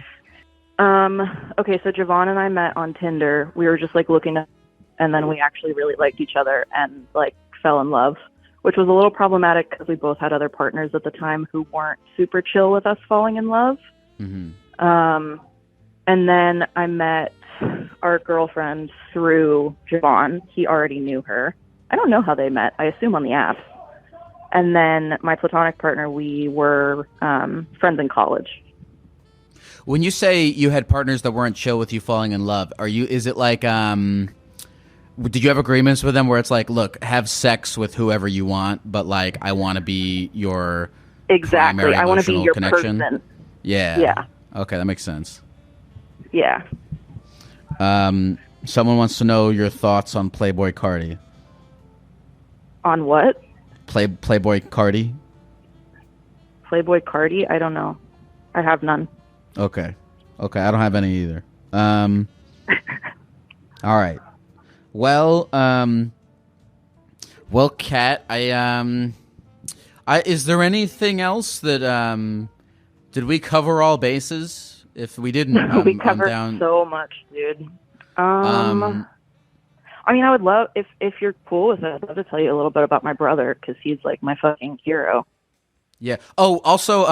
Okay, so Javon and I met on Tinder. We were just like looking at, and then we actually really liked each other and like fell in love. which was a little problematic because we both had other partners at the time who weren't super chill with us falling in love. Mm-hmm. And then I met our girlfriend through Javon. He already knew her. I don't know how they met. I assume on the app. And then my platonic partner, we were friends in college. When you say you had partners that weren't chill with you falling in love, is it like, did you have agreements with them where it's like, look, have sex with whoever you want, but like, I want to be your exactly. I want to be your connection? person. Yeah. Yeah. Okay, that makes sense. Yeah. Someone wants to know your thoughts on Playboy Cardi. On what? Playboy Cardi. Playboy Cardi? I don't know. I have none. Okay, I don't have any either. All right. Well, Kat, is there anything else that did we cover all bases? If we didn't, we covered so much, dude. I mean, I would love if you're cool with it. I'd love to tell you a little bit about my brother because he's like my fucking hero. Yeah. Oh, also,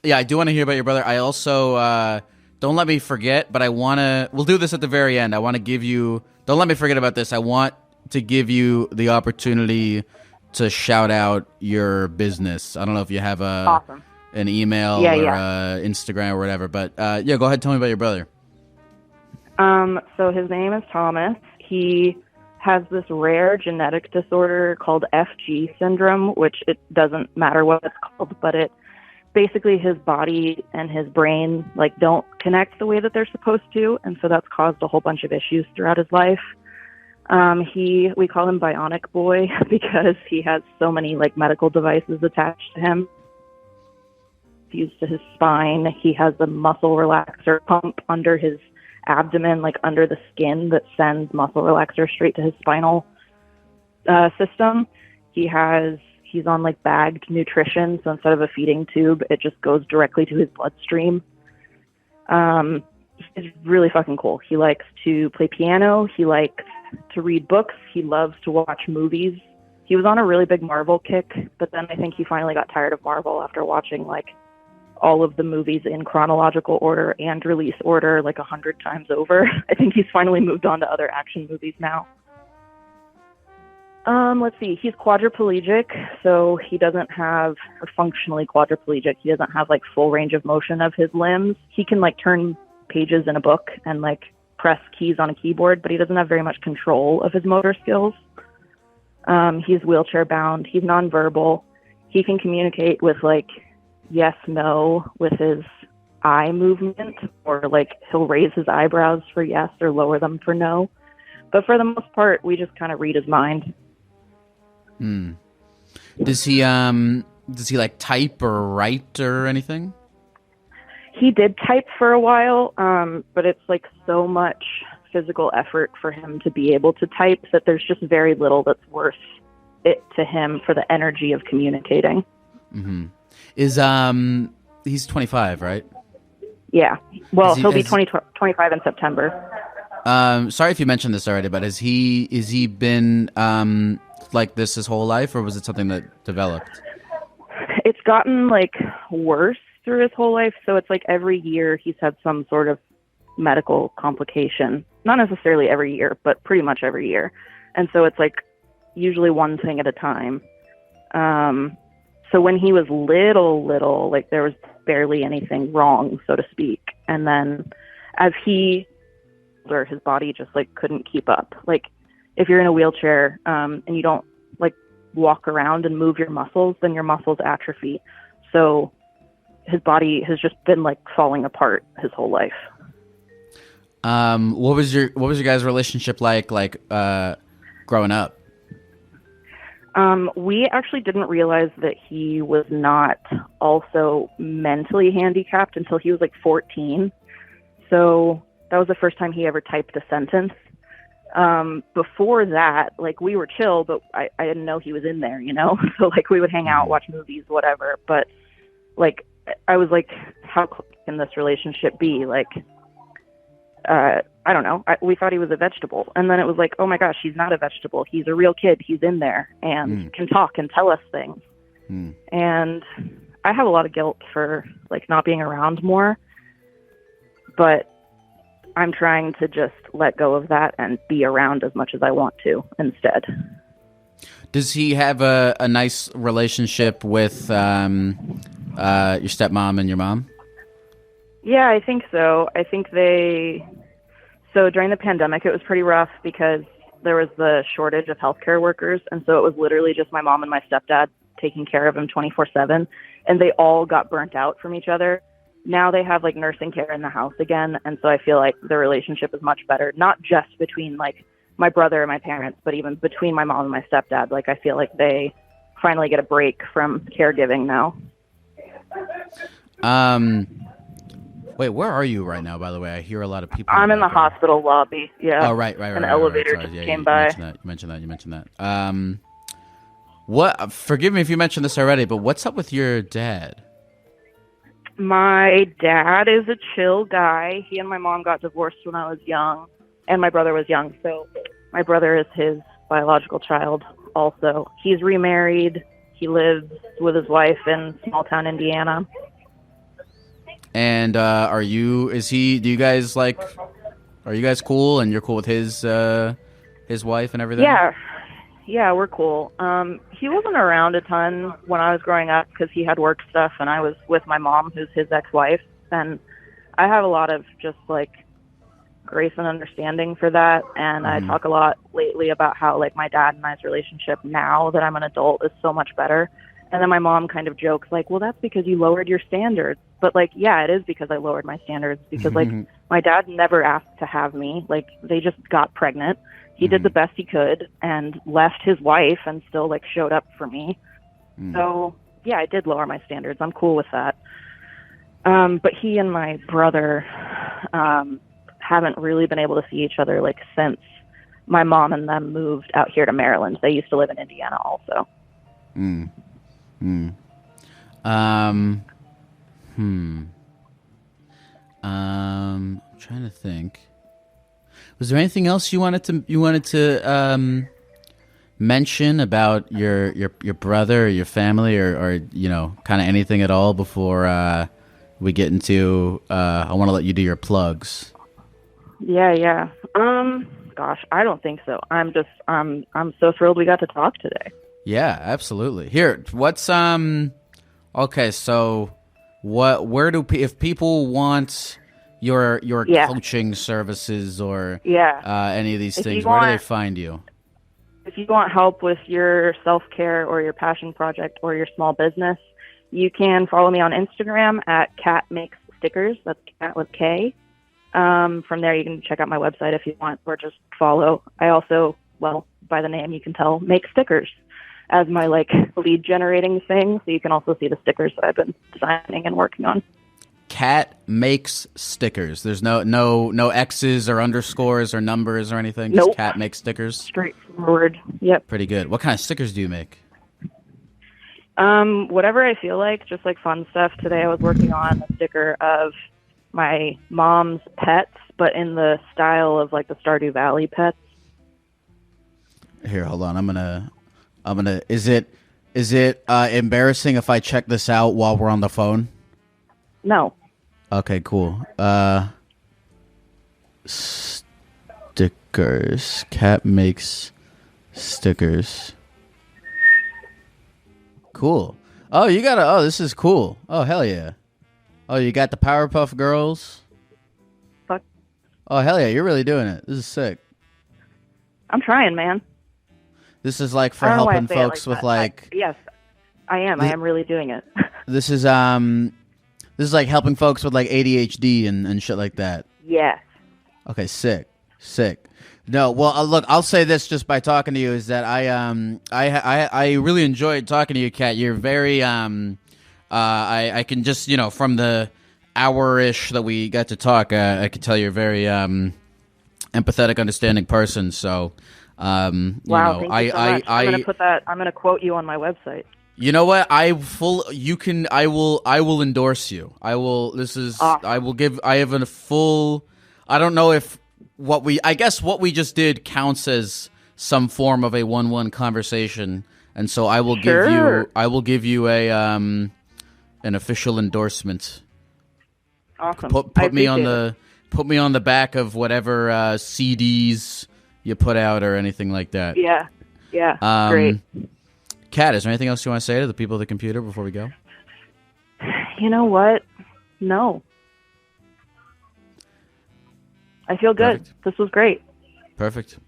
yeah, I do want to hear about your brother. I also don't let me forget, but we'll do this at the very end. I want to give you. Don't let me forget about this. I want to give you the opportunity to shout out your business. I don't know if you have awesome. An email or Instagram or whatever, but yeah, go ahead. Tell me about your brother. So his name is Thomas. He has this rare genetic disorder called FG syndrome, which it doesn't matter what it's called, but it basically his body and his brain like don't connect the way that they're supposed to, and so that's caused a whole bunch of issues throughout his life. We call him Bionic Boy because he has so many like medical devices attached to him. Fused to his spine. He has a muscle relaxer pump under his abdomen, like under the skin, that sends muscle relaxer straight to his spinal system. He's on like bagged nutrition, so instead of a feeding tube, it just goes directly to his bloodstream. He's really fucking cool. He likes to play piano. He likes to read books. He loves to watch movies. He was on a really big Marvel kick, but then I think he finally got tired of Marvel after watching like all of the movies in chronological order and release order like 100 times over. I think he's finally moved on to other action movies now. Let's see. He's quadriplegic, so he doesn't have, or functionally quadriplegic, he doesn't have like full range of motion of his limbs. He can like turn pages in a book and like press keys on a keyboard, but he doesn't have very much control of his motor skills. He's wheelchair bound. He's nonverbal. He can communicate with like yes, no with his eye movement, or like he'll raise his eyebrows for yes or lower them for no. But for the most part, we just kind of read his mind. Does he like type or write or anything? He did type for a while, but it's like so much physical effort for him to be able to type that there's just very little that's worth it to him for the energy of communicating. Mm-hmm. He's 25, right? Yeah. Well, he'll be 25 in September. Sorry if you mentioned this already, but has he been like this his whole life, or was it something that developed? It's gotten like worse through his whole life, so it's like every year he's had some sort of medical complication. Not necessarily every year, but pretty much every year. And so it's like usually one thing at a time. So when he was little, like there was barely anything wrong, so to speak. And then as where his body just like couldn't keep up. Like if you're in a wheelchair and you don't like walk around and move your muscles, then your muscles atrophy. So his body has just been like falling apart his whole life. What was your guys' relationship like growing up? We actually didn't realize that he was not also mentally handicapped until he was like 14. So that was the first time he ever typed a sentence. Before that, like we were chill, but I didn't know he was in there, you know? So like we would hang out, watch movies, whatever. But like I was like, how can this relationship be? Like I don't know. We thought he was a vegetable. And then it was like, oh my gosh, he's not a vegetable. He's a real kid. He's in there and can talk and tell us things. And I have a lot of guilt for like not being around more, but I'm trying to just let go of that and be around as much as I want to instead. Does he have a nice relationship with your stepmom and your mom? Yeah, I think so. I think so during the pandemic, it was pretty rough because there was the shortage of healthcare workers. And so it was literally just my mom and my stepdad taking care of him 24/7. And they all got burnt out from each other. Now they have like nursing care in the house again. And so I feel like the relationship is much better, not just between like my brother and my parents, but even between my mom and my stepdad. Like I feel like they finally get a break from caregiving now. Wait, where are you right now, by the way? I hear a lot of people. I'm in the hospital lobby. Yeah. Oh, right. An elevator just came by. You mentioned that. What? Forgive me if you mentioned this already, but what's up with your dad? My dad is a chill guy. He and my mom got divorced when I was young, and my brother was young. So my brother is his biological child also. He's remarried. He lives with his wife in small town Indiana. And do you guys are you guys cool and you're cool with his wife and everything? Yeah, we're cool. He wasn't around a ton when I was growing up because he had work stuff and I was with my mom, who's his ex-wife. And I have a lot of just like grace and understanding for that. And I talk a lot lately about how like my dad and I's relationship now that I'm an adult is so much better. And then my mom kind of jokes like, well, that's because you lowered your standards. But like, yeah, it is because I lowered my standards because like my dad never asked to have me. Like they just got pregnant. He did the best he could and left his wife and still like showed up for me. So yeah, I did lower my standards. I'm cool with that. But he and my brother haven't really been able to see each other like since my mom and them moved out here to Maryland. They used to live in Indiana also. I'm trying to think. Was there anything else you wanted to mention about your brother or your family or you know, kind of anything at all before we get into I want to let you do your plugs. Yeah. Gosh, I don't think so. I'm so thrilled we got to talk today. Yeah, absolutely. Here, what's okay, so if people want your coaching services or any of these things, where do they find you? If you want help with your self-care or your passion project or your small business, you can follow me on Instagram at Cat Makes Stickers. That's Cat with K. From there, you can check out my website if you want, or just follow. I also, well, by the name you can tell, make stickers as my like lead generating thing. So you can also see the stickers that I've been designing and working on. Cat Makes Stickers. There's no X's or underscores or numbers or anything. Nope. Just Cat Makes Stickers. Straightforward. Yep. Pretty good. What kind of stickers do you make? Whatever I feel like, just like fun stuff. Today I was working on a sticker of my mom's pets, but in the style of like the Stardew Valley pets. Here, hold on. I'm gonna. Is it embarrassing if I check this out while we're on the phone? No. Okay, cool. Stickers. Cat Makes Stickers. Cool. Oh, this is cool. Oh, hell yeah. Oh, you got the Powerpuff Girls? Fuck. Oh, hell yeah, you're really doing it. This is sick. I'm trying, man. This is like for helping folks with like... Yes, I am. I am really doing it. This is like helping folks with like ADHD and shit like that. Yes. Okay, sick. No, well, look, I'll say this just by talking to you is that I really enjoyed talking to you, Kat. You're very I can just, you know, from the hour-ish that we got to talk, I could tell you're a very empathetic, understanding person. So, wow, you know, thank you so much. I'm gonna put that. I'm gonna quote you on my website. You know what? I will endorse you. I will. This is. Awesome. I will give. I have a full. I don't know if I guess what we just did counts as some form of a 1-1 conversation, and so I will give you a an official endorsement. Awesome. Put me on the back of whatever CDs you put out or anything like that. Yeah. Great. Kat, is there anything else you want to say to the people of the computer before we go? You know what? No. I feel good. Perfect. This was great. Perfect.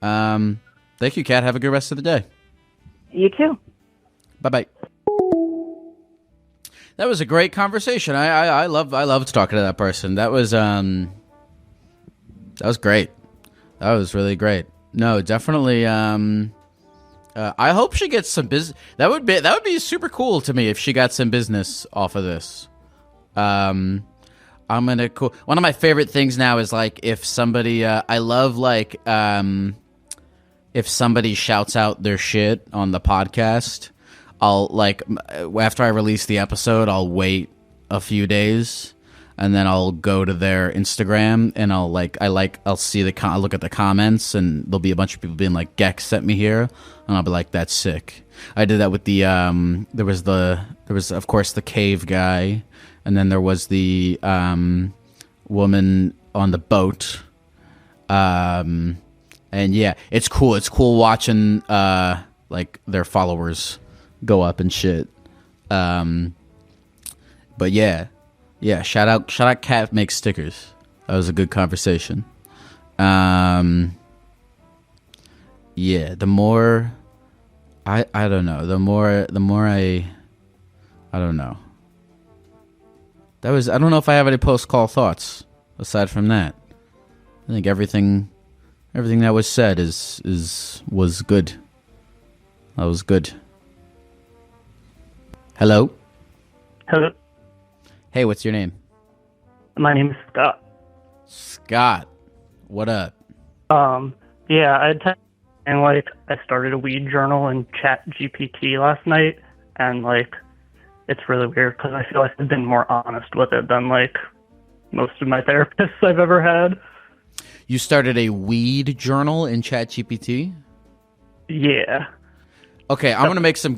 Thank you, Kat. Have a good rest of the day. You too. Bye-bye. That was a great conversation. I loved talking to that person. That was great. That was really great. No, definitely. I hope she gets some business. That would be super cool to me if she got some business off of this. One of my favorite things now is like if somebody. I love like if somebody shouts out their shit on the podcast. I'll like after I release the episode, I'll wait a few days. And then I'll go to their Instagram and I'll look at the comments and there'll be a bunch of people being like, Geck sent me here, and I'll be like, that's sick. I did that with the there was of course the cave guy, and then there was the woman on the boat. And yeah, it's cool. It's cool watching like their followers go up and shit. But yeah. Yeah, shout out Cat Makes Stickers. That was a good conversation. Yeah, the more I don't know. The more I don't know. I don't know if I have any post-call thoughts aside from that. I think everything that was said was good. That was good. Hello? Hello. Hey, what's your name? My name is Scott. Scott, what up? Yeah, I started a weed journal in ChatGPT last night, and like, it's really weird because I feel like I've been more honest with it than like most of my therapists I've ever had. You started a weed journal in ChatGPT? Yeah. Okay, I'm gonna make some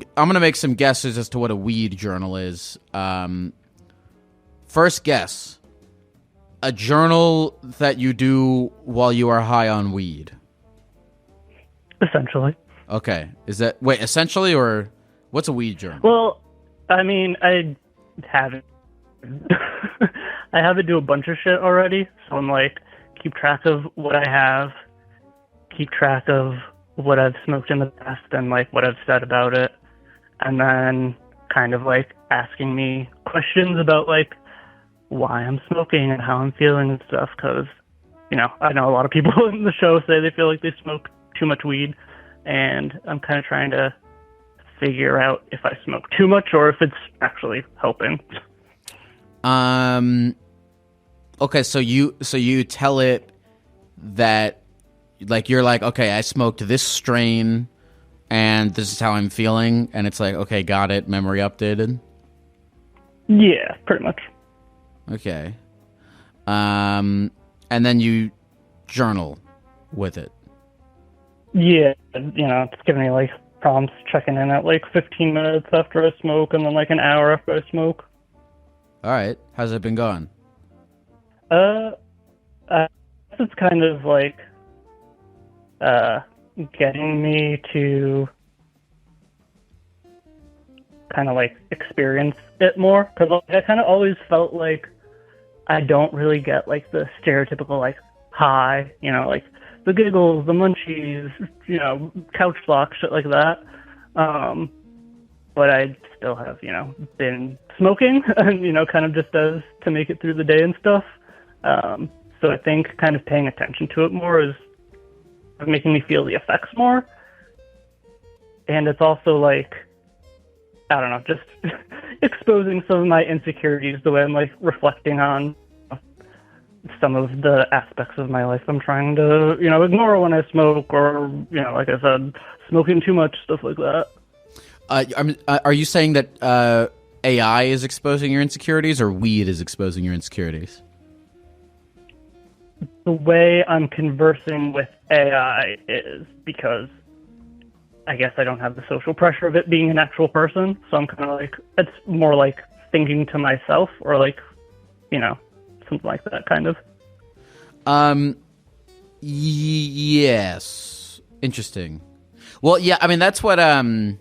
guesses as to what a weed journal is. First guess. A journal that you do while you are high on weed. Essentially. Okay. Essentially, or what's a weed journal? Well, I mean, I have it. I have it do a bunch of shit already, so I'm like, keep track of what I have, keep track of what I've smoked in the past and like what I've said about it, and then kind of like asking me questions about like why I'm smoking and how I'm feeling and stuff, because, you know, I know a lot of people in the show say they feel like they smoke too much weed, and I'm kind of trying to figure out if I smoke too much or if it's actually helping. Okay, so you tell it that, like, you're like, okay, I smoked this strain and this is how I'm feeling, and it's like, okay, got it, memory updated? Yeah, pretty much. Okay. And then you journal with it. Yeah, you know, it's giving me like prompts checking in at like 15 minutes after I smoke and then like an hour after I smoke. All right. How's it been going? It's kind of like getting me to kind of like experience it more, because I kind of always felt like I don't really get like the stereotypical like high, you know, like the giggles, the munchies, you know, couch lock, shit like that. But I still have, you know, been smoking and, you know, kind of just as to make it through the day and stuff. So I think kind of paying attention to it more is making me feel the effects more. And it's also like, I don't know, just exposing some of my insecurities, the way I'm like reflecting on some of the aspects of my life I'm trying to, you know, ignore when I smoke, or, you know, like I said, smoking too much, stuff like that. Are you saying that AI is exposing your insecurities, or weed is exposing your insecurities? the way I'm conversing with AI is because I guess I don't have the social pressure of it being an actual person. So I'm kind of like, it's more like thinking to myself, or like, something like that kind of. Yes. Interesting. Well, yeah, I mean, that's what, by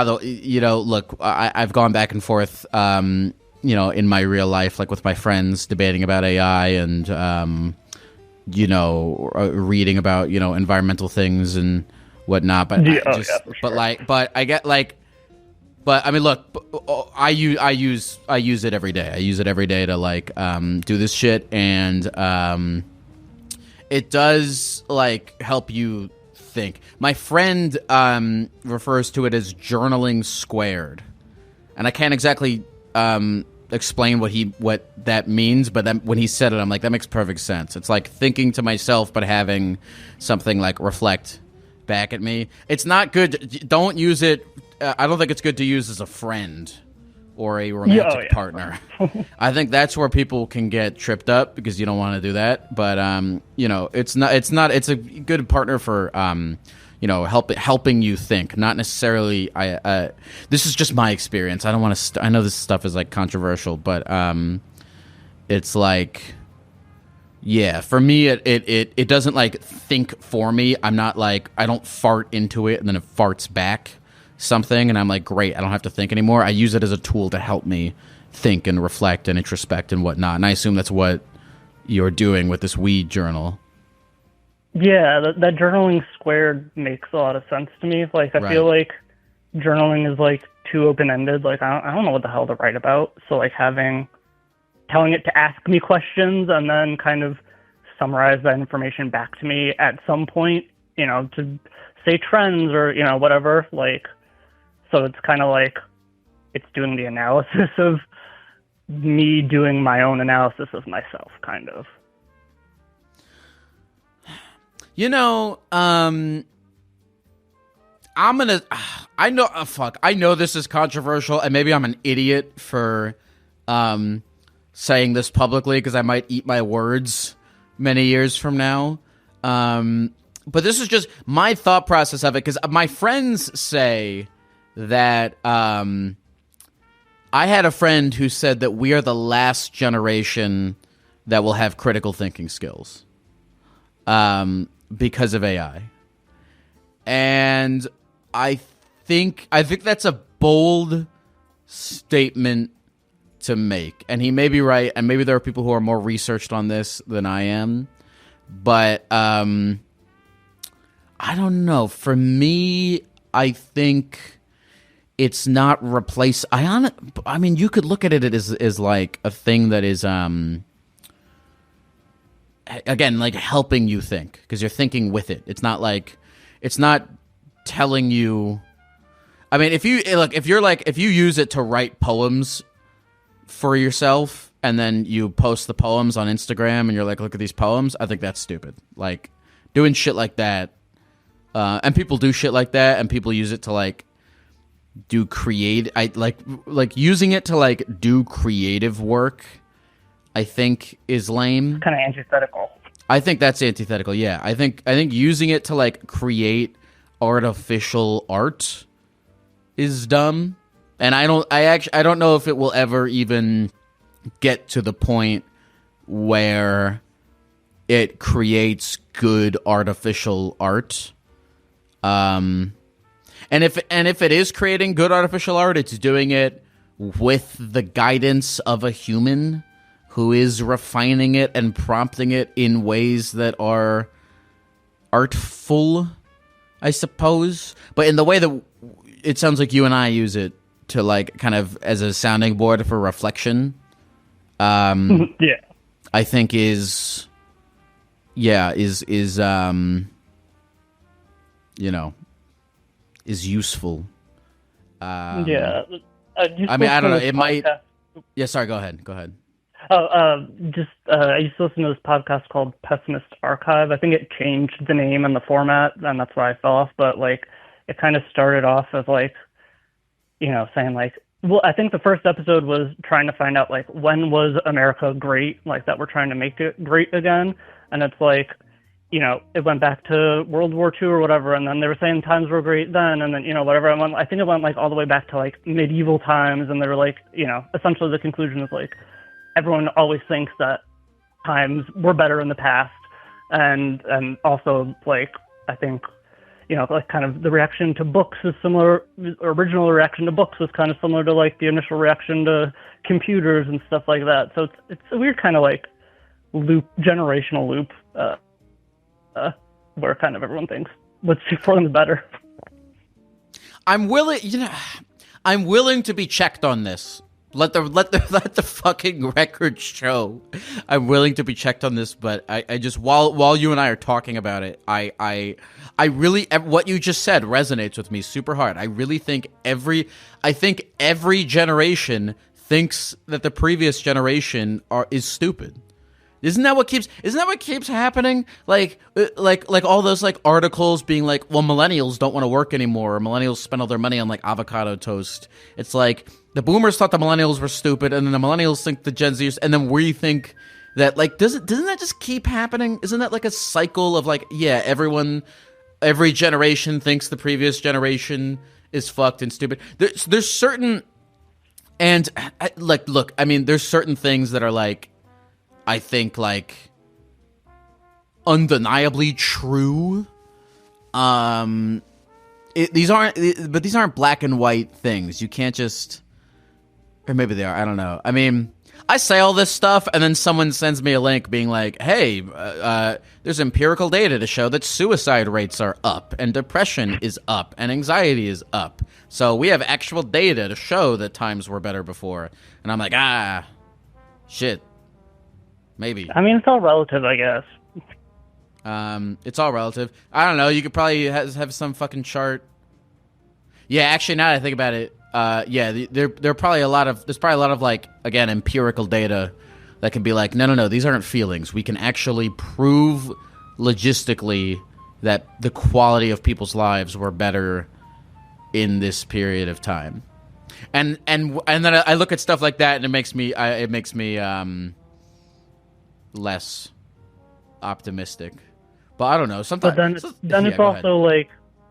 the way, look, I've gone back and forth, in my real life, like with my friends debating about AI and, reading about, environmental things and whatnot. But but I mean, look, I use it every day. I use it every day to like do this shit, and it does like help you think. My friend refers to it as journaling squared, and I can't exactly explain what that means, but then when he said it, I'm like, that makes perfect sense. It's like thinking to myself, but having something like reflect back at me. It's not good. Don't use it. I don't think it's good to use as a friend or a romantic partner. I think that's where people can get tripped up because you don't want to do that. But it's not. It's a good partner for helping you think. Not necessarily. This is just my experience. I don't want to. I know this stuff is like controversial, but it's like. Yeah, for me, it doesn't like think for me. I'm not like, I don't fart into it and then it farts back something and I'm like, great, I don't have to think anymore. I use it as a tool to help me think and reflect and introspect and whatnot. And I assume that's what you're doing with this weed journal. Yeah, that journaling squared makes a lot of sense to me. Like, I feel like journaling is like too open-ended. Like, I don't know what the hell to write about. So like telling it to ask me questions and then kind of summarize that information back to me at some point, to say trends or, whatever. Like, so it's kind of like it's doing the analysis of me doing my own analysis of myself, kind of. I know this is controversial and maybe I'm an idiot for, saying this publicly because I might eat my words many years from now. But this is just my thought process of it because my friends say that I had a friend who said that we are the last generation that will have critical thinking skills because of AI. And I think that's a bold statement to make, and he may be right, and maybe there are people who are more researched on this than I am, but I don't know. For me, I think it's not replace. I mean, you could look at it as like a thing that is again, like helping you think because you're thinking with it. It's not telling you. I mean, if you use it to write poems for yourself and then you post the poems on Instagram and you're like, look at these poems, I think that's stupid. Like doing shit like that, and people do shit like that, and people use it to like do using it to like do creative work, I think is lame. It's kind of antithetical. I think that's antithetical. Yeah, I think using it to like create artificial art is dumb. And I don't know if it will ever even get to the point where it creates good artificial art. And if it is creating good artificial art, it's doing it with the guidance of a human who is refining it and prompting it in ways that are artful, I suppose. But in the way that it sounds like you and I use it to like kind of as a sounding board for reflection, I think is useful. I mean, I don't know. It might. Yeah, sorry. Go ahead. I used to listen to this podcast called Pessimist Archive. I think it changed the name and the format, and that's why I fell off. But like, it kind of started off as like, saying like well, I think the first episode was trying to find out, like, when was America great, like, that we're trying to make it great again. And it's like, you know, it went back to World War II or whatever, and then they were saying times were great then, and then, you know, whatever. I think it went, like, all the way back to, like, medieval times, and they were like, you know, essentially the conclusion is, like, everyone always thinks that times were better in the past, and also, like, I think, you know, like, kind of the reaction to books is similar. Original reaction to books was kind of similar to, like, the initial reaction to computers and stuff like that. So it's a weird kind of, like, generational loop, where kind of everyone thinks what's for them is better. I'm willing to be checked on this. Let the fucking record show. I'm willing to be checked on this, but I just while you and I are talking about it, I really, what you just said resonates with me super hard. I really think every generation thinks that the previous generation is stupid. Isn't that what keeps happening? Like all those, like, articles being like, well, millennials don't want to work anymore, or millennials spend all their money on, like, avocado toast. It's like the boomers thought the millennials were stupid, and then the millennials think the Gen Zers, and then we think that, like, doesn't that just keep happening? Isn't that like a cycle of, like, yeah, every generation thinks the previous generation is fucked and stupid. There's certain, and look, I mean, there's certain things that are, like, I think, like, undeniably true. These aren't black and white things. You can't just, or maybe they are. I don't know. I mean, I say all this stuff, and then someone sends me a link being like, "Hey, there's empirical data to show that suicide rates are up, and depression is up, and anxiety is up. So we have actual data to show that times were better before." And I'm like, shit. Maybe. I mean, it's all relative, I guess. It's all relative. I don't know. You could probably have some fucking chart. Yeah, actually, now that I think about it, yeah, there's probably a lot of, like, again, empirical data that can be like, no, these aren't feelings. We can actually prove logistically that the quality of people's lives were better in this period of time. And then I look at stuff like that, and it makes me less optimistic. But I don't know. Sometimes. But then it's also like,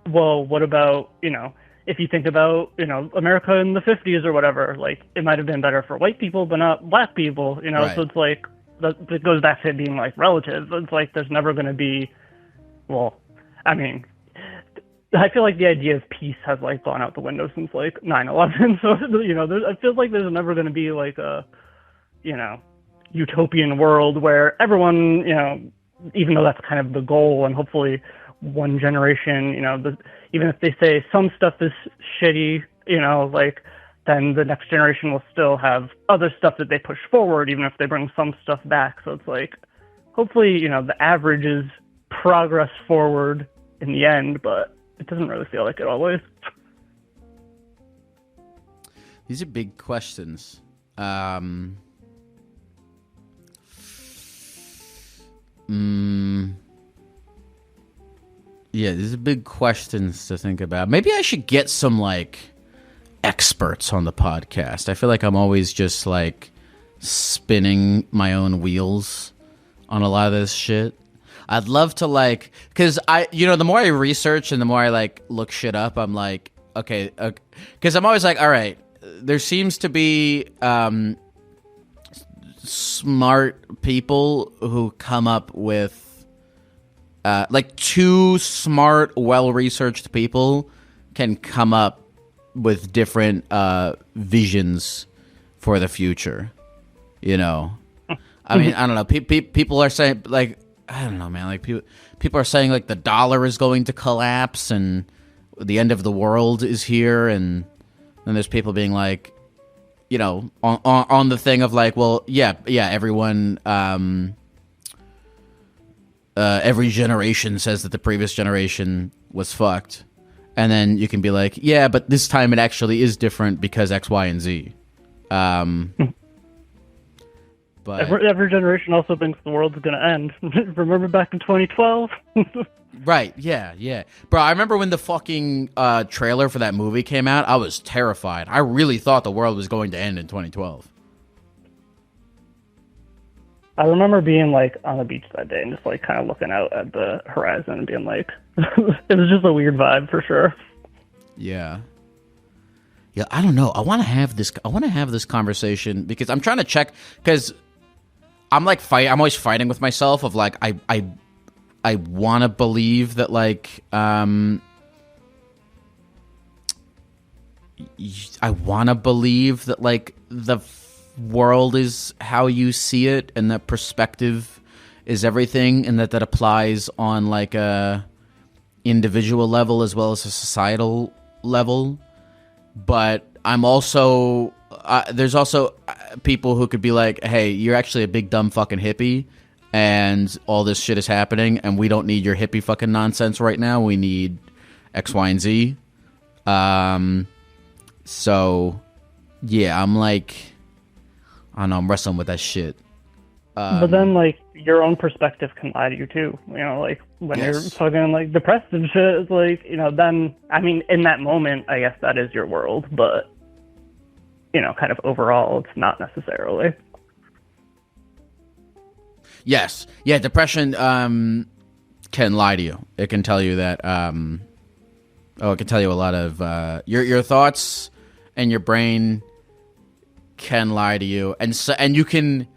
well, what about, you know, if you think about, you know, America in the 50s or whatever, like, it might have been better for white people, but not black people, you know? Right. So it's like, it goes back to it being, like, relative. It's like, there's never going to be, well, I mean, I feel like the idea of peace has, like, gone out the window since, like, 9/11. So, you know, it feels like there's never going to be, like, a, you know, utopian world where everyone, you know, even though that's kind of the goal, and hopefully one generation, you know, even if they say some stuff is shitty, you know, like, then the next generation will still have other stuff that they push forward, even if they bring some stuff back. So it's like, hopefully, you know, the average is progress forward in the end, but it doesn't really feel like it always. These are big questions. Yeah, these are big questions to think about. Maybe I should get some, like, experts on the podcast. I feel like I'm always just, like, spinning my own wheels on a lot of this shit. I'd love to, like, because the more I research and the more I, like, look shit up, I'm like, okay, because I'm always like, all right, there seems to be smart people who come up with, like, two smart, well-researched people can come up with different visions for the future, you know? I mean, I don't know. People are saying, like, I don't know, man. Like, people are saying, like, the dollar is going to collapse and the end of the world is here, and then there's people being like, you know, on the thing of, like, well, yeah, everyone, every generation says that the previous generation was fucked. And then you can be like, yeah, but this time it actually is different because X, Y, and Z. But But every generation also thinks the world's going to end. Remember back in 2012? Right, yeah. Bro, I remember when the fucking trailer for that movie came out, I was terrified. I really thought the world was going to end in 2012. I remember being, like, on the beach that day and just, like, kind of looking out at the horizon and being like, it was just a weird vibe for sure. Yeah. Yeah, I don't know. I want to have this conversation because I'm trying to check, because I'm like I'm always fighting with myself of like I want to believe that like I want to believe that like the world is how you see it and that perspective is everything, and that applies on like a individual level as well as a societal level. But I'm also there's also people who could be like, hey, you're actually a big dumb fucking hippie and all this shit is happening and we don't need your hippie fucking nonsense right now. We need X, Y, and Z. So yeah, I'm like, I don't know, I'm wrestling with that shit. But then, like, your own perspective can lie to you, too. You know, like, when you're fucking, like, depressed and shit, it's like, you know, then, I mean, in that moment, I guess that is your world, but, you know, kind of overall, it's not necessarily. Yes. Yeah, depression can lie to you. It can tell you that, it can tell you a lot of, your thoughts and your brain can lie to you. And so, and you can...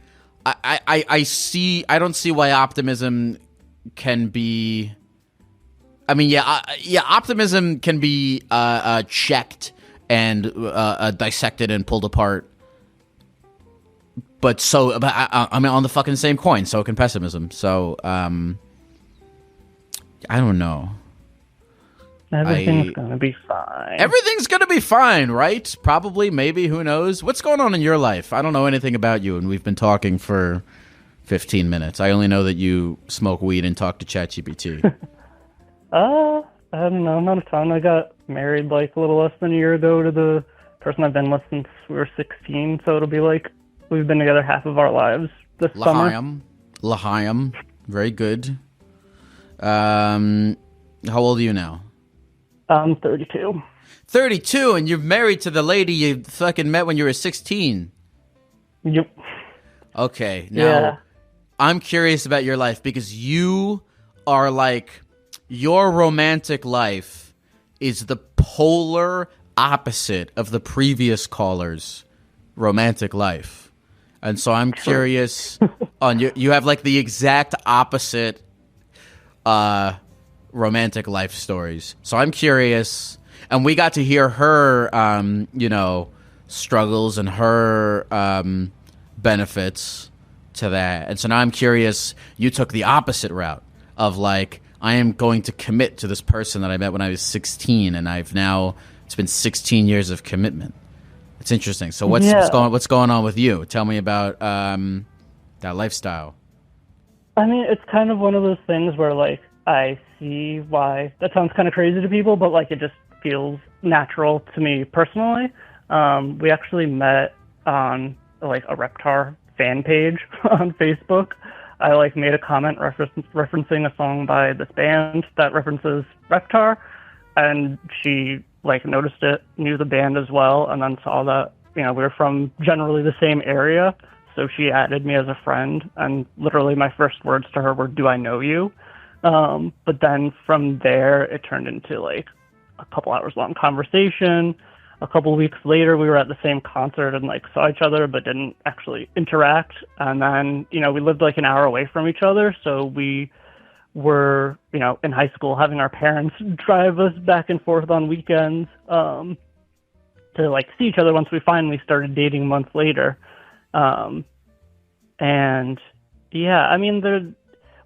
I don't see why optimism can be. I mean, optimism can be checked and dissected and pulled apart. But I mean, on the fucking same coin, so can pessimism. So I don't know. Everything's gonna be fine. Everything's gonna be fine, right? Probably, maybe, who knows? What's going on in your life? I don't know anything about you, and we've been talking for 15 minutes. I only know that you smoke weed and talk to ChatGPT. I don't know, not a ton. I got married like a little less than a year ago to the person I've been with since we were 16, so it'll be like we've been together half of our lives this summer. L'chaim. Very good. How old are you now? I'm 32. 32, and you're married to the lady you fucking met when you were 16. Yep. Okay, now I'm curious about your life because you are like, your romantic life is the polar opposite of the previous caller's romantic life. And so I'm curious on you have like the exact opposite romantic life stories. So I'm curious, and we got to hear her, struggles and her benefits to that. And so now I'm curious, you took the opposite route of like, I am going to commit to this person that I met when I was 16, and it's been 16 years of commitment. It's interesting. So what's going on with you? Tell me about that lifestyle. I mean, it's kind of one of those things where like, I see why that sounds kind of crazy to people, but like it just feels natural to me personally. We actually met on like a Reptar fan page on Facebook. I like made a comment referencing a song by this band that references Reptar, and she like noticed it, knew the band as well, and then saw that, you know, we were from generally the same area, so she added me as a friend, and literally my first words to her were, "Do I know you?" But then from there, it turned into like a couple hours long conversation. A couple weeks later, we were at the same concert and like saw each other, but didn't actually interact. And then, you know, we lived like an hour away from each other. So we were, you know, in high school having our parents drive us back and forth on weekends, to like see each other once we finally started dating months later. And yeah, I mean,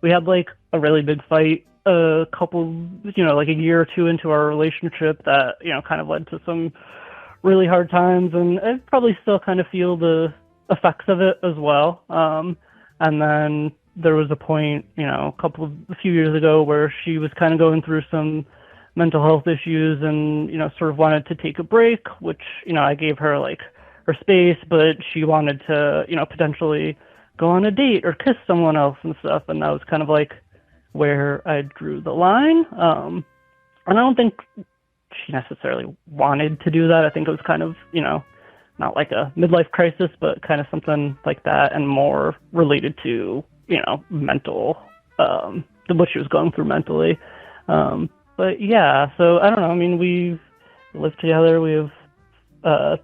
we had like a really big fight a couple, you know, like a year or two into our relationship that, you know, kind of led to some really hard times, and I probably still kind of feel the effects of it as well. And then there was a point, you know, a few years ago where she was kind of going through some mental health issues and, you know, sort of wanted to take a break, which, you know, I gave her like her space, but she wanted to, you know, potentially go on a date or kiss someone else and stuff. And that was kind of like where I drew the line. And I don't think she necessarily wanted to do that. I think it was kind of, not like a midlife crisis, but kind of something like that, and more related to, mental, what she was going through mentally. But yeah, so I don't know. I mean, we live together. We have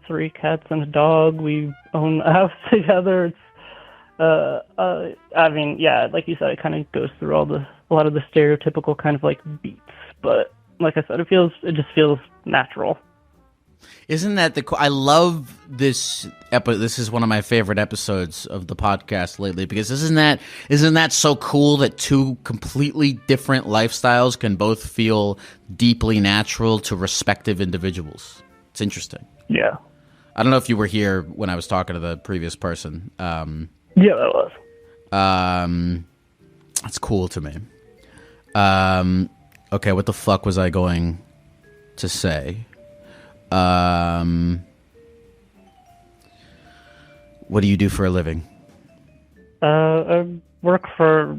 3 cats and a dog. We own a house together. It's, I mean, yeah, like you said, it kind of goes through a lot of the stereotypical kind of like beats. But like I said, it just feels natural. Isn't that I love this this is one of my favorite episodes of the podcast lately, because isn't that so cool that 2 completely different lifestyles can both feel deeply natural to respective individuals? It's interesting. Yeah. I don't know if you were here when I was talking to the previous person. Yeah, that was. That's cool to me. Okay, what the fuck was I going to say? What do you do for a living? I work for.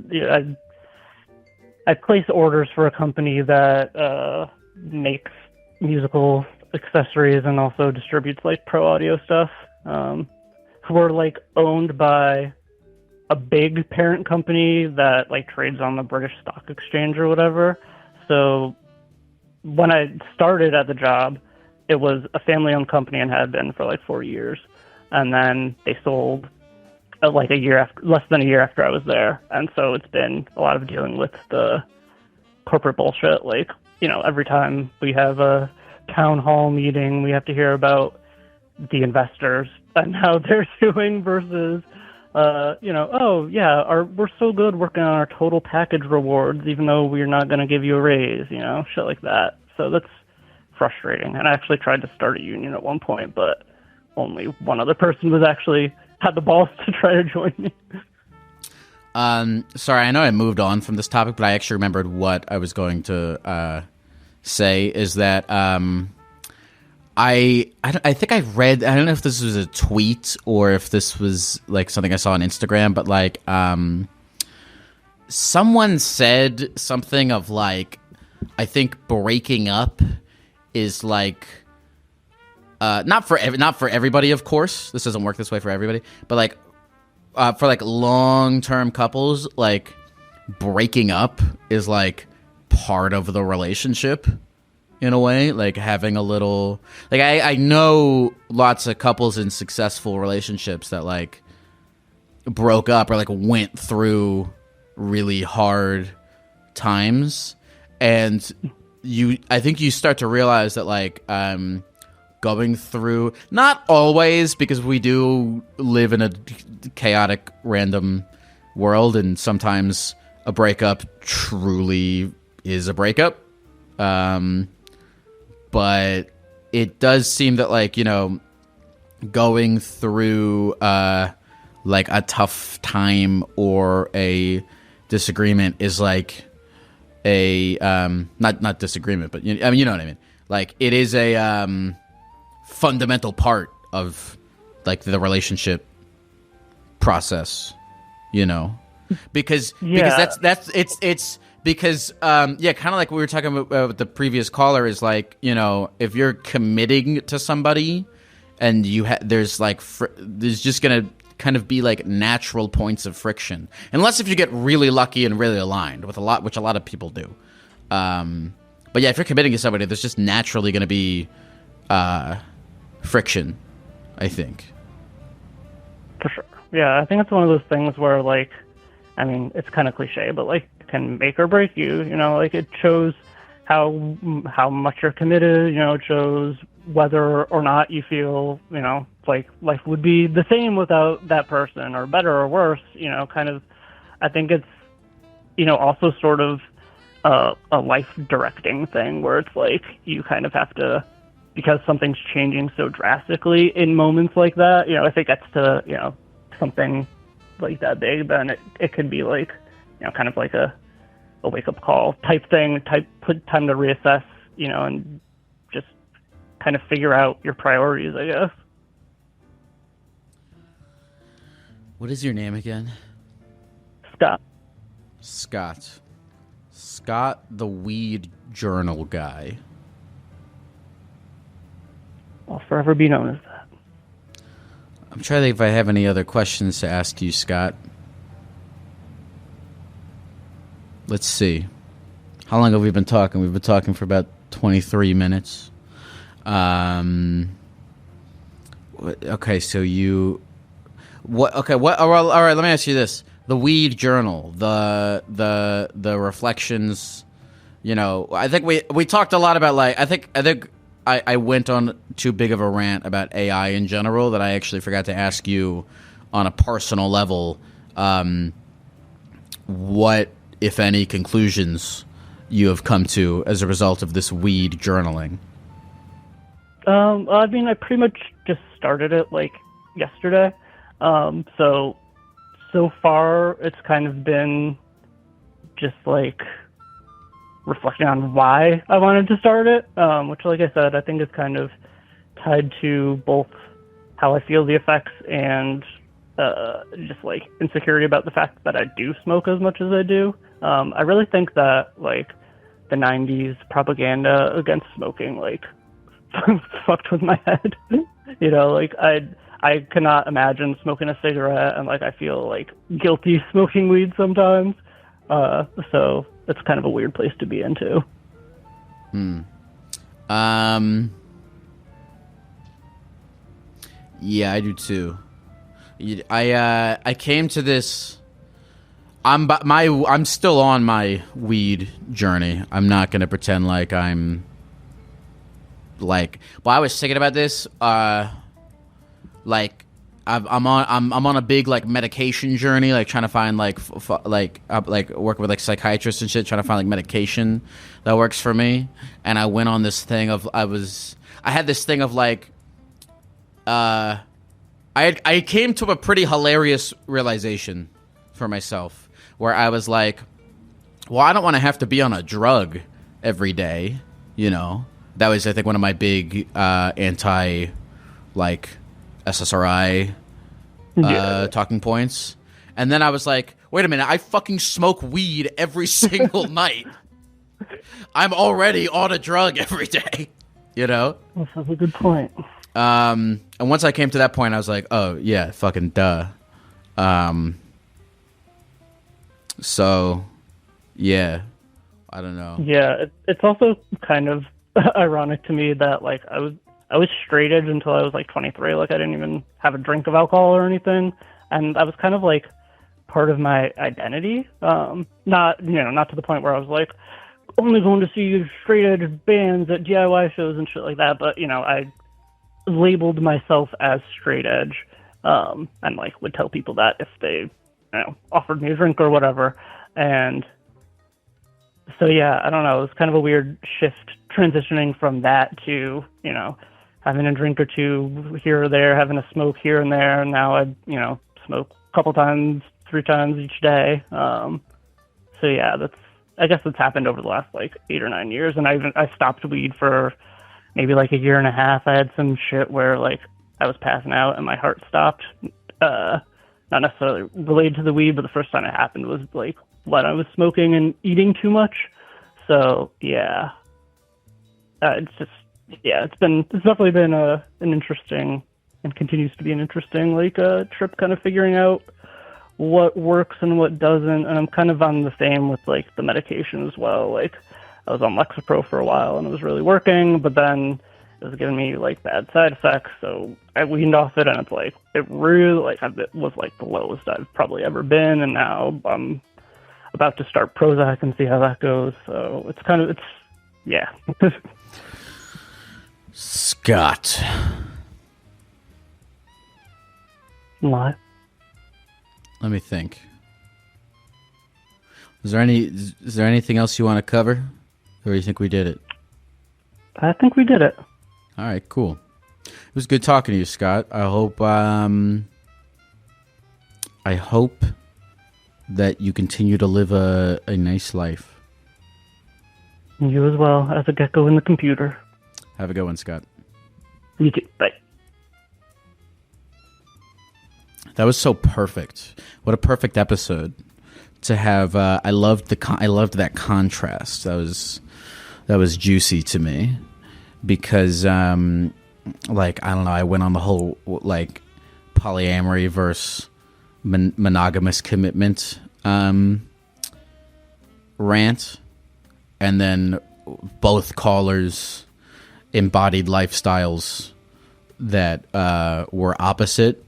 I place orders for a company that makes musical accessories and also distributes like pro audio stuff. We're like owned by a big parent company that like trades on the British Stock Exchange or whatever. So when I started at the job, it was a family-owned company and had been for like 4 years. And then they sold like less than a year after I was there. And so it's been a lot of dealing with the corporate bullshit. Like, every time we have a town hall meeting, we have to hear about the investors and how they're doing versus, oh yeah, we're so good working on our total package rewards, even though we're not going to give you a raise, shit like that. So that's frustrating. And I actually tried to start a union at one point, but only one other person had the balls to try to join me. Sorry, I know I moved on from this topic, but I actually remembered what I was going to say is that I think I read, I don't know if this was a tweet or if this was like something I saw on Instagram, but like someone said something of like, I think breaking up is like not for everybody, of course. This doesn't work this way for everybody, but like for like long-term couples, like breaking up is like part of the relationship in a way, like having a little, like I know lots of couples in successful relationships that like broke up or like went through really hard times, and I think you start to realize that like going through, not always, because we do live in a chaotic random world, and sometimes a breakup truly is a breakup, but it does seem that like going through like a tough time or a disagreement is like a not disagreement, but I mean, you know what I mean. Like it is a fundamental part of like the relationship process, because that's it's because kind of like we were talking about with the previous caller is like if you're committing to somebody and there's like there's just gonna kind of be like natural points of friction, unless if you get really lucky and really aligned with which a lot of people do. But yeah, if you're committing to somebody, there's just naturally going to be friction, I think. For sure. Yeah, I think it's one of those things where like, I mean, it's kind of cliche, but like it can make or break you. Like it shows how much you're committed. It shows whether or not you feel, like life would be the same without that person, or better or worse, kind of. I think it's, also sort of a life directing thing where it's like you kind of have to, because something's changing so drastically in moments like that, if it gets to, something like that big, then it could be like, kind of like a wake-up call type thing, put time to reassess, and just kind of figure out your priorities, I guess. What is your name again? Scott. Scott, the weed journal guy. I'll forever be known as that. I'm trying to think if I have any other questions to ask you, Scott. Let's see. How long have we been talking? We've been talking for about 23 minutes. Okay, so you... What? Okay, what? All right, let me ask you this. The weed journal, the reflections, you know, I think we talked a lot about, like, I think I went on too big of a rant about AI in general that I actually forgot to ask you on a personal level, what, if any, conclusions you have come to as a result of this weed journaling. I mean, I pretty much just started it, like, yesterday. So far, it's kind of been just, like, reflecting on why I wanted to start it, which, like I said, I think is kind of tied to both how I feel the effects and just, like, insecurity about the fact that I do smoke as much as I do. I really think that, like, the 90s propaganda against smoking, like, fucked with my head. You know, like, I cannot imagine smoking a cigarette, and, like, I feel, like, guilty smoking weed sometimes. So it's kind of a weird place to be in, too. Yeah, I do, too. I came to this... I'm still on my weed journey. I'm not going to pretend like I'm... Like... Well, I was thinking about this... Like, I'm on a big, like, medication journey, like trying to find like working with, like, psychiatrists and shit, trying to find, like, medication that works for me. And I went on this thing of I had this thing of, like, I came to a pretty hilarious realization for myself where I was like, well, I don't want to have to be on a drug every day, you know. That was, I think, one of my big anti, like, SSRI talking points. And then I was like, wait a minute, I fucking smoke weed every single night. I'm already on a drug every day, you know? That's a good point. And once I came to that point, I was like, oh, yeah, fucking duh. So, yeah, I don't know. Yeah, it's also kind of ironic to me that, like, I was straight edge until I was, like, 23. Like, I didn't even have a drink of alcohol or anything. And I was kind of, like, part of my identity. Not to the point where I was, like, only going to see straight edge bands at DIY shows and shit like that. But, you know, I labeled myself as straight edge, and, like, would tell people that if they, you know, offered me a drink or whatever. And so, yeah, I don't know. It was kind of a weird shift transitioning from that to, you know, having a drink or two here or there, having a smoke here and there, and now I, you know, smoke a couple times, 3 times each day. So yeah, I guess that's happened over the last, like, 8 or 9 years, and I stopped weed for maybe, like, a year and a half. I had some shit where, like, I was passing out and my heart stopped. Not necessarily related to the weed, but the first time it happened was, like, when I was smoking and eating too much. So yeah, it's definitely been an interesting, and continues to be an interesting, like, trip, kind of figuring out what works and what doesn't. And I'm kind of on the same with, like, the medication as well. Like, I was on Lexapro for a while and it was really working, but then it was giving me, like, bad side effects. So I weaned off it, and it's like, it really, like, it was, like, the lowest I've probably ever been. And now I'm about to start Prozac and see how that goes. So yeah. Scott. What? Let me think. Is there anything else you want to cover? Or do you think we did it? I think we did it. All right, cool. It was good talking to you, Scott. I hope that you continue to live a nice life. You as well, as a gecko in the computer. Have a good one, Scott. You too. Bye. That was so perfect. What a perfect episode to have. I loved that contrast. That was juicy to me because, like, I don't know. I went on the whole like polyamory versus monogamous commitment rant, and then both callers embodied lifestyles that were opposite,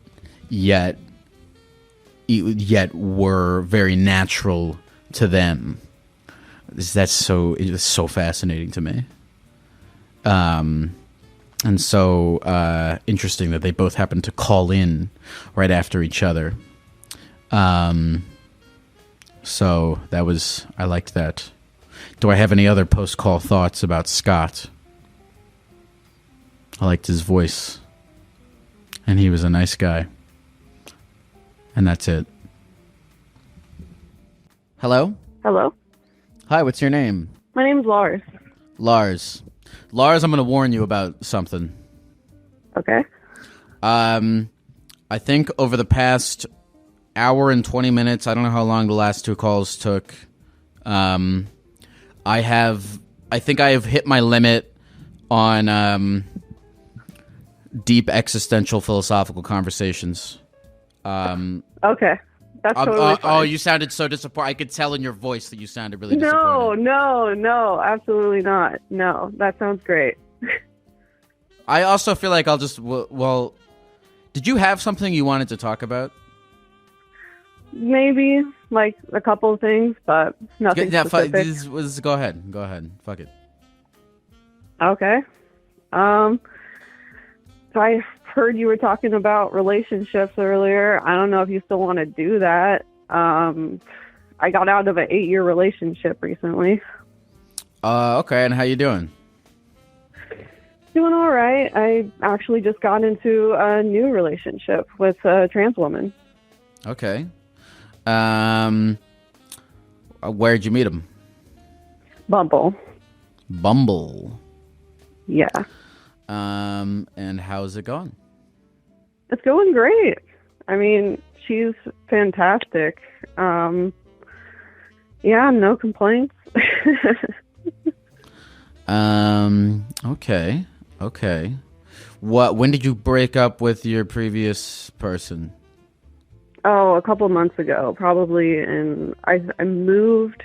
yet were very natural to them. It was so fascinating to me, and so interesting that they both happened to call in right after each other. So I liked that. Do I have any other post-call thoughts about Scott? I liked his voice, and he was a nice guy. And that's it. Hello? Hello? Hi, what's your name? My name's Lars. Lars, I'm going to warn you about something. Okay. I think over the past hour and 20 minutes, I don't know how long the last two calls took, I think I have hit my limit on deep existential philosophical conversations. Okay. That's totally fine. Oh, you sounded so disappointed. I could tell in your voice that you sounded really disappointed. No, absolutely not. No, that sounds great. I also feel like I'll just, well, did you have something you wanted to talk about? Maybe, like, a couple of things, but nothing specific. Go ahead. Fuck it. Okay. So I heard you were talking about relationships earlier. I don't know if you still want to do that. I got out of an 8-year relationship recently. Okay, and how you doing? Doing all right. I actually just got into a new relationship with a trans woman. Okay. Where'd you meet him? Bumble. Yeah. And how's it going? It's going great. I mean, she's fantastic. Yeah, no complaints. Okay. When did you break up with your previous person? Oh, a couple months ago, probably. I moved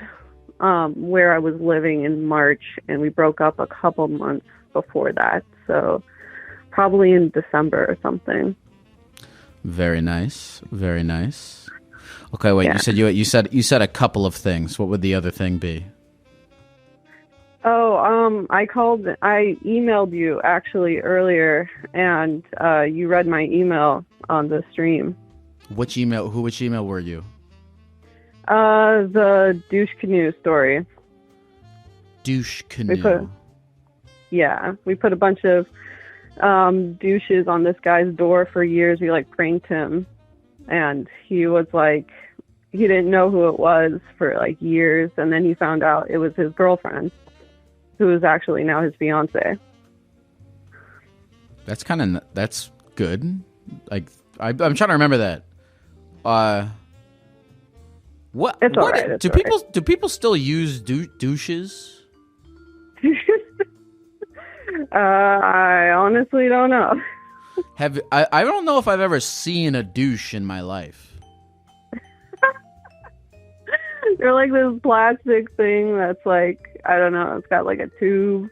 where I was living in March, and we broke up a couple months before that. So probably in December or something. Very nice. Okay, wait. Yeah. You said a couple of things. What would the other thing be? Oh, I emailed you actually earlier, and you read my email on the stream. Which email were you? The douche canoe story. Douche canoe. We put a bunch of douches on this guy's door for years. We like pranked him, and he was like, he didn't know who it was for like years, and then he found out it was his girlfriend, who is actually now his fiance. That's good. Like I'm trying to remember that. What? It's all right. Do people still use douches? I honestly don't know. I don't know if I've ever seen a douche in my life. They're like this plastic thing that's like, I don't know, it's got like a tube.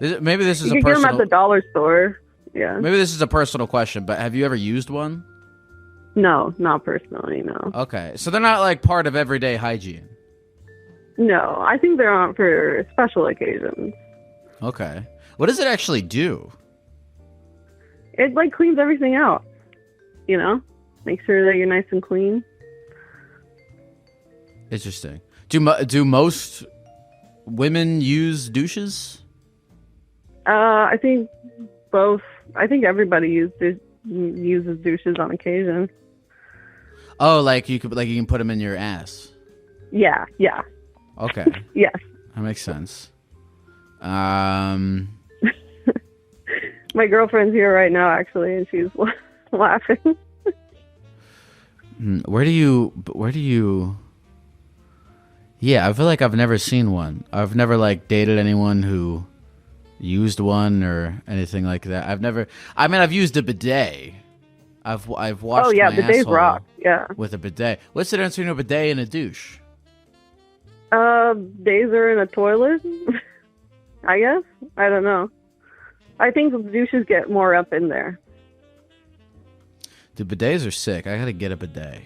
Maybe this is you can get them at the dollar store. Yeah. Maybe this is a personal question, but have you ever used one? No, not personally, no. Okay, so they're not like part of everyday hygiene. No, I think they're on for special occasions. Okay. What does it actually do? It like cleans everything out, you know? Make sure that you're nice and clean. Interesting. Do most women use douches? I think both. I think everybody uses douches on occasion. Oh, like you can put them in your ass. Yeah. Okay. Yes. That makes sense. My girlfriend's here right now, actually, and she's laughing. Where do you? Yeah, I feel like I've never seen one. I've never like dated anyone who used one or anything like that. I've used a bidet. I've washed my bidets asshole rock. Yeah. with a bidet. What's the difference between a bidet and a douche? Bidets are in a toilet. I guess. I don't know. I think the douches get more up in there. The bidets are sick. I gotta get a bidet.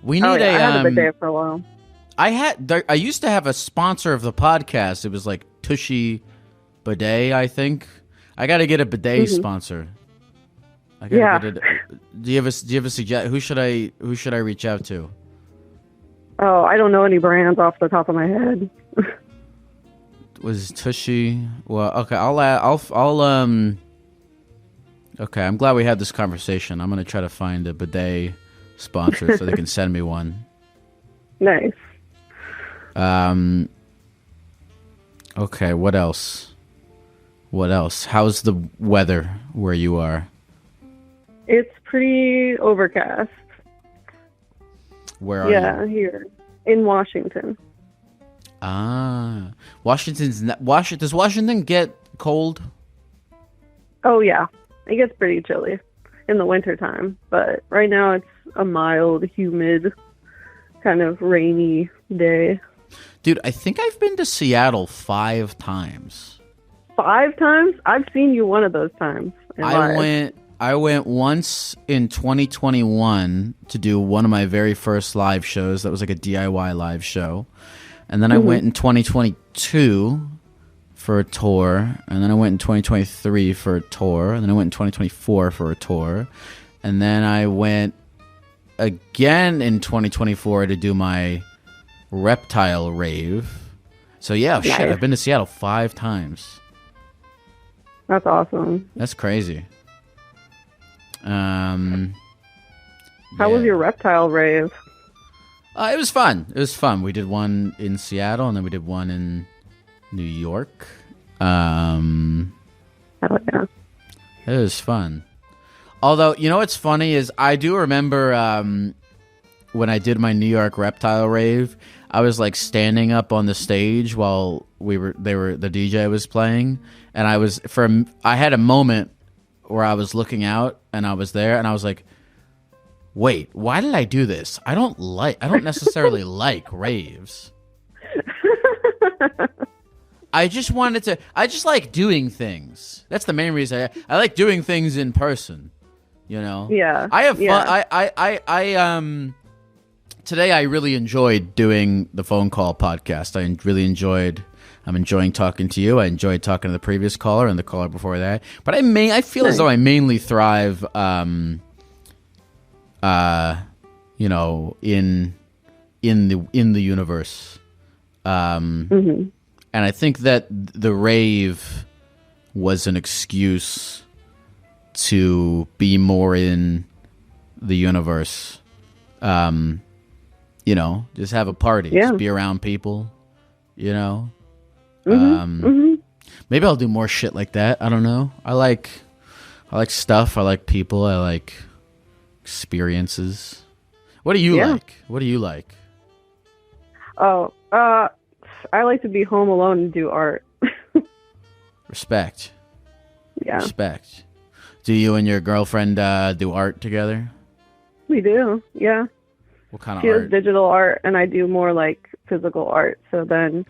We need I had a bidet for a while. I used to have a sponsor of the podcast. It was like Tushy Bidet, I think. I got to get a bidet sponsor. I gotta get it. Do you have a suggestion? Who should I reach out to? Oh, I don't know any brands off the top of my head. Was Tushy? Well, okay. Okay, I'm glad we had this conversation. I'm gonna try to find a bidet sponsor so they can send me one. Nice. Okay, what else? How's the weather where you are? It's pretty overcast. Where are you? Yeah, here in Washington. Ah, does Washington get cold? Oh yeah, it gets pretty chilly in the wintertime, but right now it's a mild, humid, kind of rainy day. Dude, I think I've been to Seattle 5 times. 5 times? I've seen you one of those times. I went once in 2021 to do one of my very first live shows. That was like a DIY live show. And then I went in 2022 for a tour. And then I went in 2023 for a tour. And then I went in 2024 for a tour. And then I went again in 2024 to do my reptile rave. So yeah, nice. Shit, I've been to Seattle 5 times. That's awesome. That's crazy. How was your reptile rave? It was fun. We did one in Seattle, and then we did one in New York. Oh, yeah. It was fun. Although, you know what's funny is I do remember when I did my New York reptile rave, I was like standing up on the stage while the DJ was playing, and I had a moment where I was looking out and I was there and I was like, wait, why did I do this? I don't necessarily like raves. I just like doing things. That's the main reason. I like doing things in person, you know? Yeah. I have fun. Today I really enjoyed doing the phone call podcast. I'm enjoying talking to you. I enjoyed talking to the previous caller and the caller before that. But I feel as though I mainly thrive, in the universe. And I think that the rave was an excuse to be more in the universe. Just have a party, just be around people, Maybe I'll do more shit like that. I don't know. I like stuff. I like people. I like experiences. What do you like? What do you like? Oh, I like to be home alone and do art. Respect. Yeah. Respect. Do you and your girlfriend do art together? We do, yeah. What kind of art? She does digital art, and I do more like physical art. So then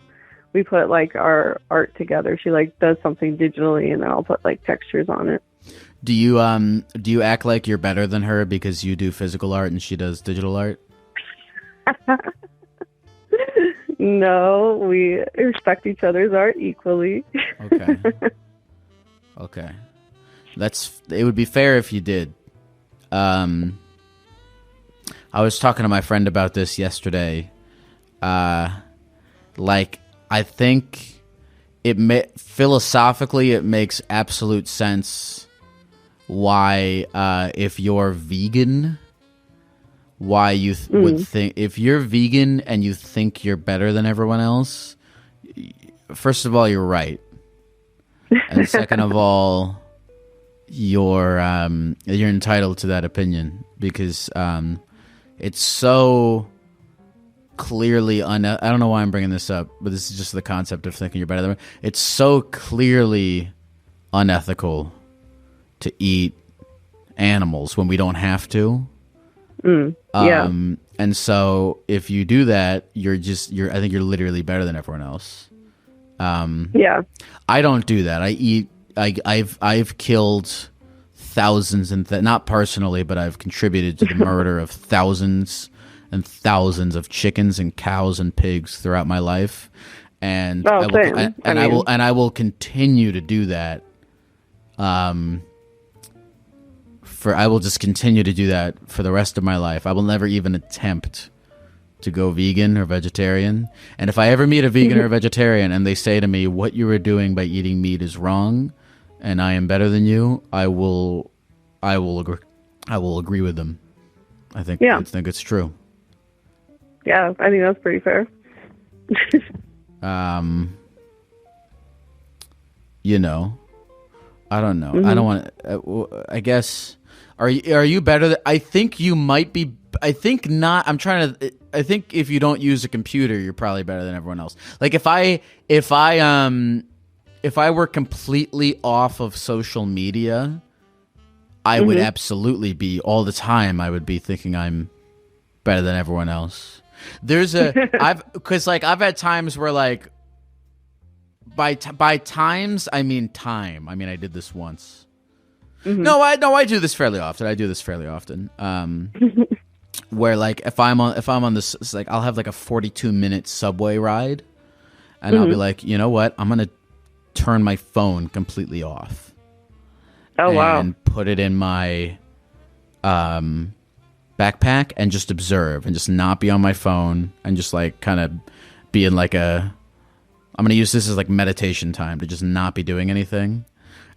we put like our art together. She like does something digitally, and then I'll put like textures on it. Do you act like you're better than her because you do physical art and she does digital art? No, we respect each other's art equally. Okay. It would be fair if you did. I was talking to my friend about this yesterday. I think philosophically it makes absolute sense why if you're vegan, why you would think if you're vegan and you think you're better than everyone else. First of all, you're right, and second of all, you're entitled to that opinion because It's so clearly I don't know why I'm bringing this up, but this is just the concept of thinking you're better than me. It's so clearly unethical to eat animals when we don't have to. Yeah. And so if you do that, you're I think you're literally better than everyone else. Yeah. I don't do that. I've killed thousands and not personally, but I've contributed to the murder of thousands and thousands of chickens and cows and pigs throughout my life, and I will continue to do that. I will just continue to do that for the rest of my life. I will never even attempt to go vegan or vegetarian. And if I ever meet a vegan or a vegetarian and they say to me, "What you are doing by eating meat is wrong, and I am better than you," I will agree. I will agree with them. I think it's true. Yeah, I think that's pretty fair. I don't know. I don't want to. I guess. Are you better? I think you might be. I think not. I think if you don't use a computer, you're probably better than everyone else. Like if I were completely off of social media, I would absolutely be all the time. I would be thinking I'm better than everyone else. I've had times where like by times I mean time. I mean I did this once. No, I do this fairly often. Where like if I'm on this, it's like I'll have like a 42-minute subway ride, and I'll be like, you know what? I'm gonna turn my phone completely off. Oh wow! And put it in my backpack and just observe and just not be on my phone and just like kind of be in like I'm gonna use this as like meditation time to just not be doing anything,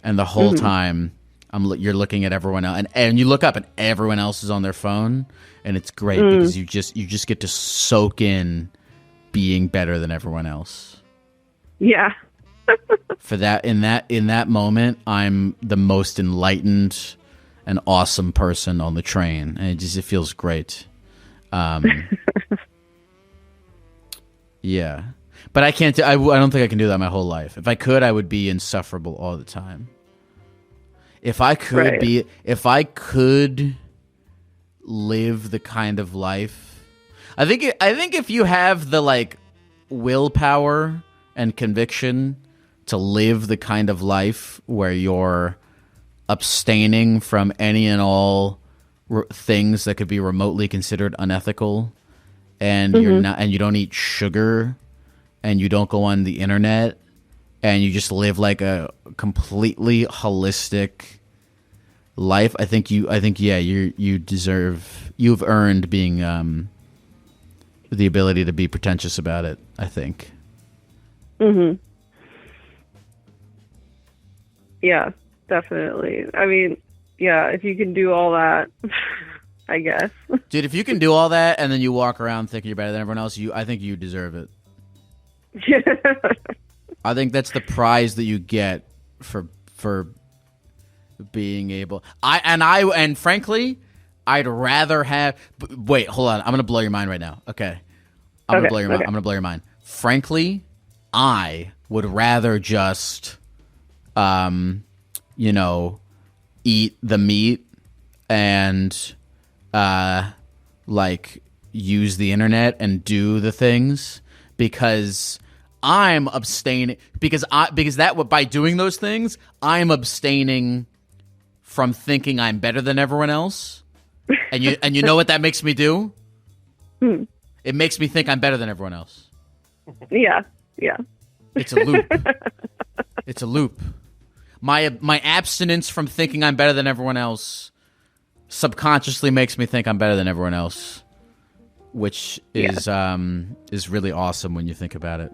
and the whole time. You're looking at everyone else, and you look up, and everyone else is on their phone, and it's great because you just get to soak in being better than everyone else. Yeah. For that, in that moment, I'm the most enlightened and awesome person on the train, and it feels great. Yeah, but I can't. I don't think I can do that my whole life. If I could, I would be insufferable all the time. If I could live the kind of life, I think if you have the like willpower and conviction to live the kind of life where you're abstaining from any and all things that could be remotely considered unethical, and you're not, and you don't eat sugar, and you don't go on the internet, and you just live like a completely holistic life, I think you've earned being the ability to be pretentious about it, I think. Yeah, definitely. I mean, yeah, if you can do all that, I guess. Dude, if you can do all that and then you walk around thinking you're better than everyone else, I think you deserve it. I think that's the prize that you get for being able. And frankly, I'd rather have. Wait, hold on. I'm gonna blow your mind right now. Okay, I'm gonna blow your mind. I'm gonna blow your mind. Frankly, I would rather just, eat the meat and, like use the internet and do the things because I'm abstaining because by doing those things, I'm abstaining from thinking I'm better than everyone else. And you know what that makes me do? It makes me think I'm better than everyone else. Yeah. It's a loop. It's a loop. My abstinence from thinking I'm better than everyone else subconsciously makes me think I'm better than everyone else, which is really awesome when you think about it.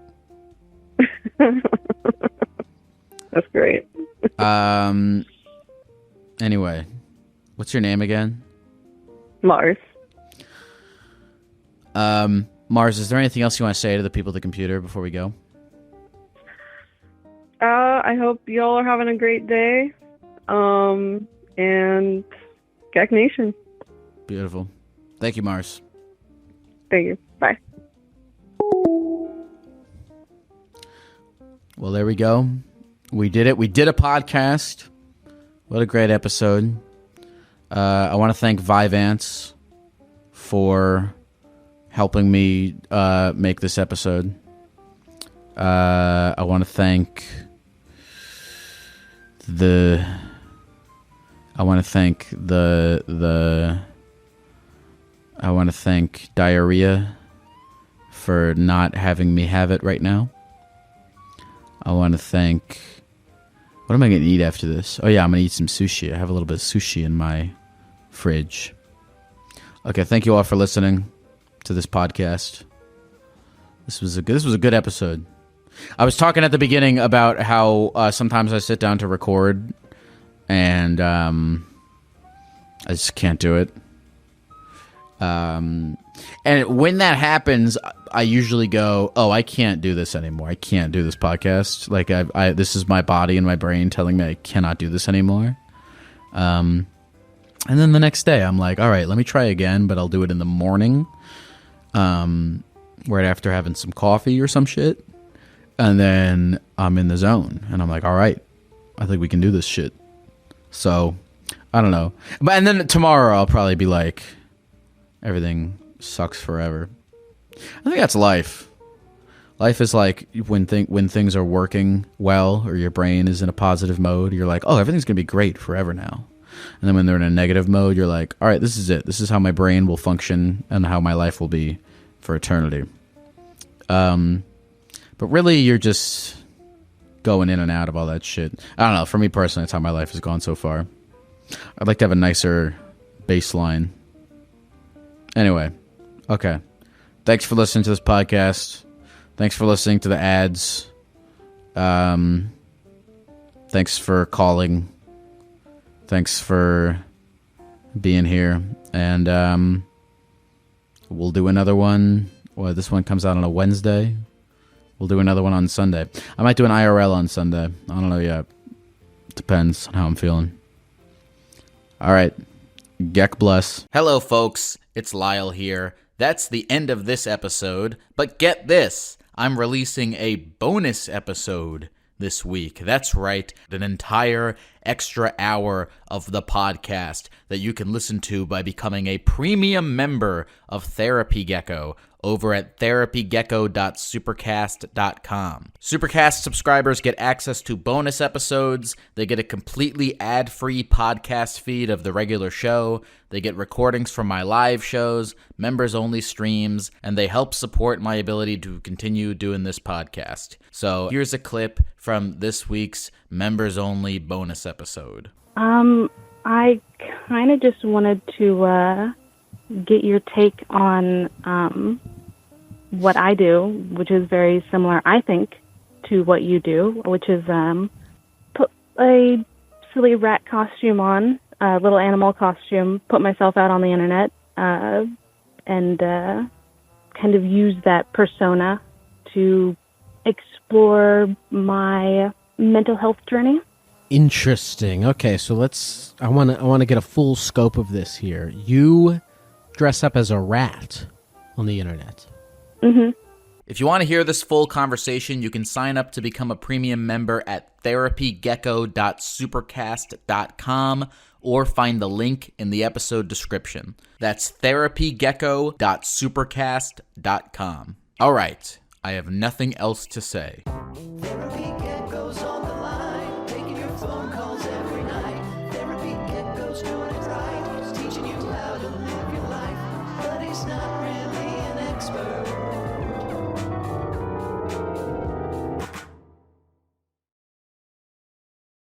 That's great. Anyway, what's your name again? Mars. Mars, is there anything else you want to say to the people at the computer before we go? I hope y'all are having a great day. And Gek Nation. Beautiful. Thank you, Mars. Thank you. Bye. Well, there we go. We did it. We did a podcast. What a great episode. I want to thank Vyvance for helping me make this episode. I want to thank Diarrhea for not having me have it right now. I want to thank... What am I going to eat after this? Oh yeah, I'm going to eat some sushi. I have a little bit of sushi in my fridge. Okay, thank you all for listening to this podcast. This was a good episode. I was talking at the beginning about how sometimes I sit down to record and I just can't do it. And when that happens, I usually go, "Oh, I can't do this anymore. I can't do this podcast. Like, this is my body and my brain telling me I cannot do this anymore." And then the next day, I'm like, "All right, let me try again, but I'll do it in the morning, right after having some coffee or some shit." And then I'm in the zone, and I'm like, "All right, I think we can do this shit." So, I don't know. And then tomorrow, I'll probably be like, everything sucks forever. I think that's life. Life is like when things are working well, or your brain is in a positive mode, you're like, "Oh, everything's going to be great forever now." And then when they're in a negative mode, you're like, "All right, this is it. This is how my brain will function and how my life will be for eternity." But really, you're just going in and out of all that shit. I don't know. For me personally, that's how my life has gone so far. I'd like to have a nicer baseline. Anyway, okay. Thanks for listening to this podcast. Thanks for listening to the ads. Thanks for calling. Thanks for being here. And we'll do another one. Well, this one comes out on a Wednesday. We'll do another one on Sunday. I might do an IRL on Sunday. I don't know yet. Depends on how I'm feeling. All right. Geck bless. Hello, folks. It's Lyle here. That's the end of this episode. But get this. I'm releasing a bonus episode this week. That's right. An entire extra hour of the podcast that you can listen to by becoming a premium member of Therapy Gecko over at therapygecko.supercast.com. Supercast subscribers get access to bonus episodes. They get a completely ad-free podcast feed of the regular show. They get recordings from my live shows, members-only streams, and they help support my ability to continue doing this podcast. So here's a clip from this week's members-only bonus episode. I kind of just wanted to get your take on what I do, which is very similar, I think, to what you do, which is put a silly rat costume on, a little animal costume, put myself out on the internet, and kind of use that persona to explore my mental health journey. Interesting. Okay, so I want to get a full scope of this here. You dress up as a rat on the internet. Mm-hmm. If you want to hear this full conversation, you can sign up to become a premium member at therapygecko.supercast.com or find the link in the episode description. That's therapygecko.supercast.com. All right, I have nothing else to say.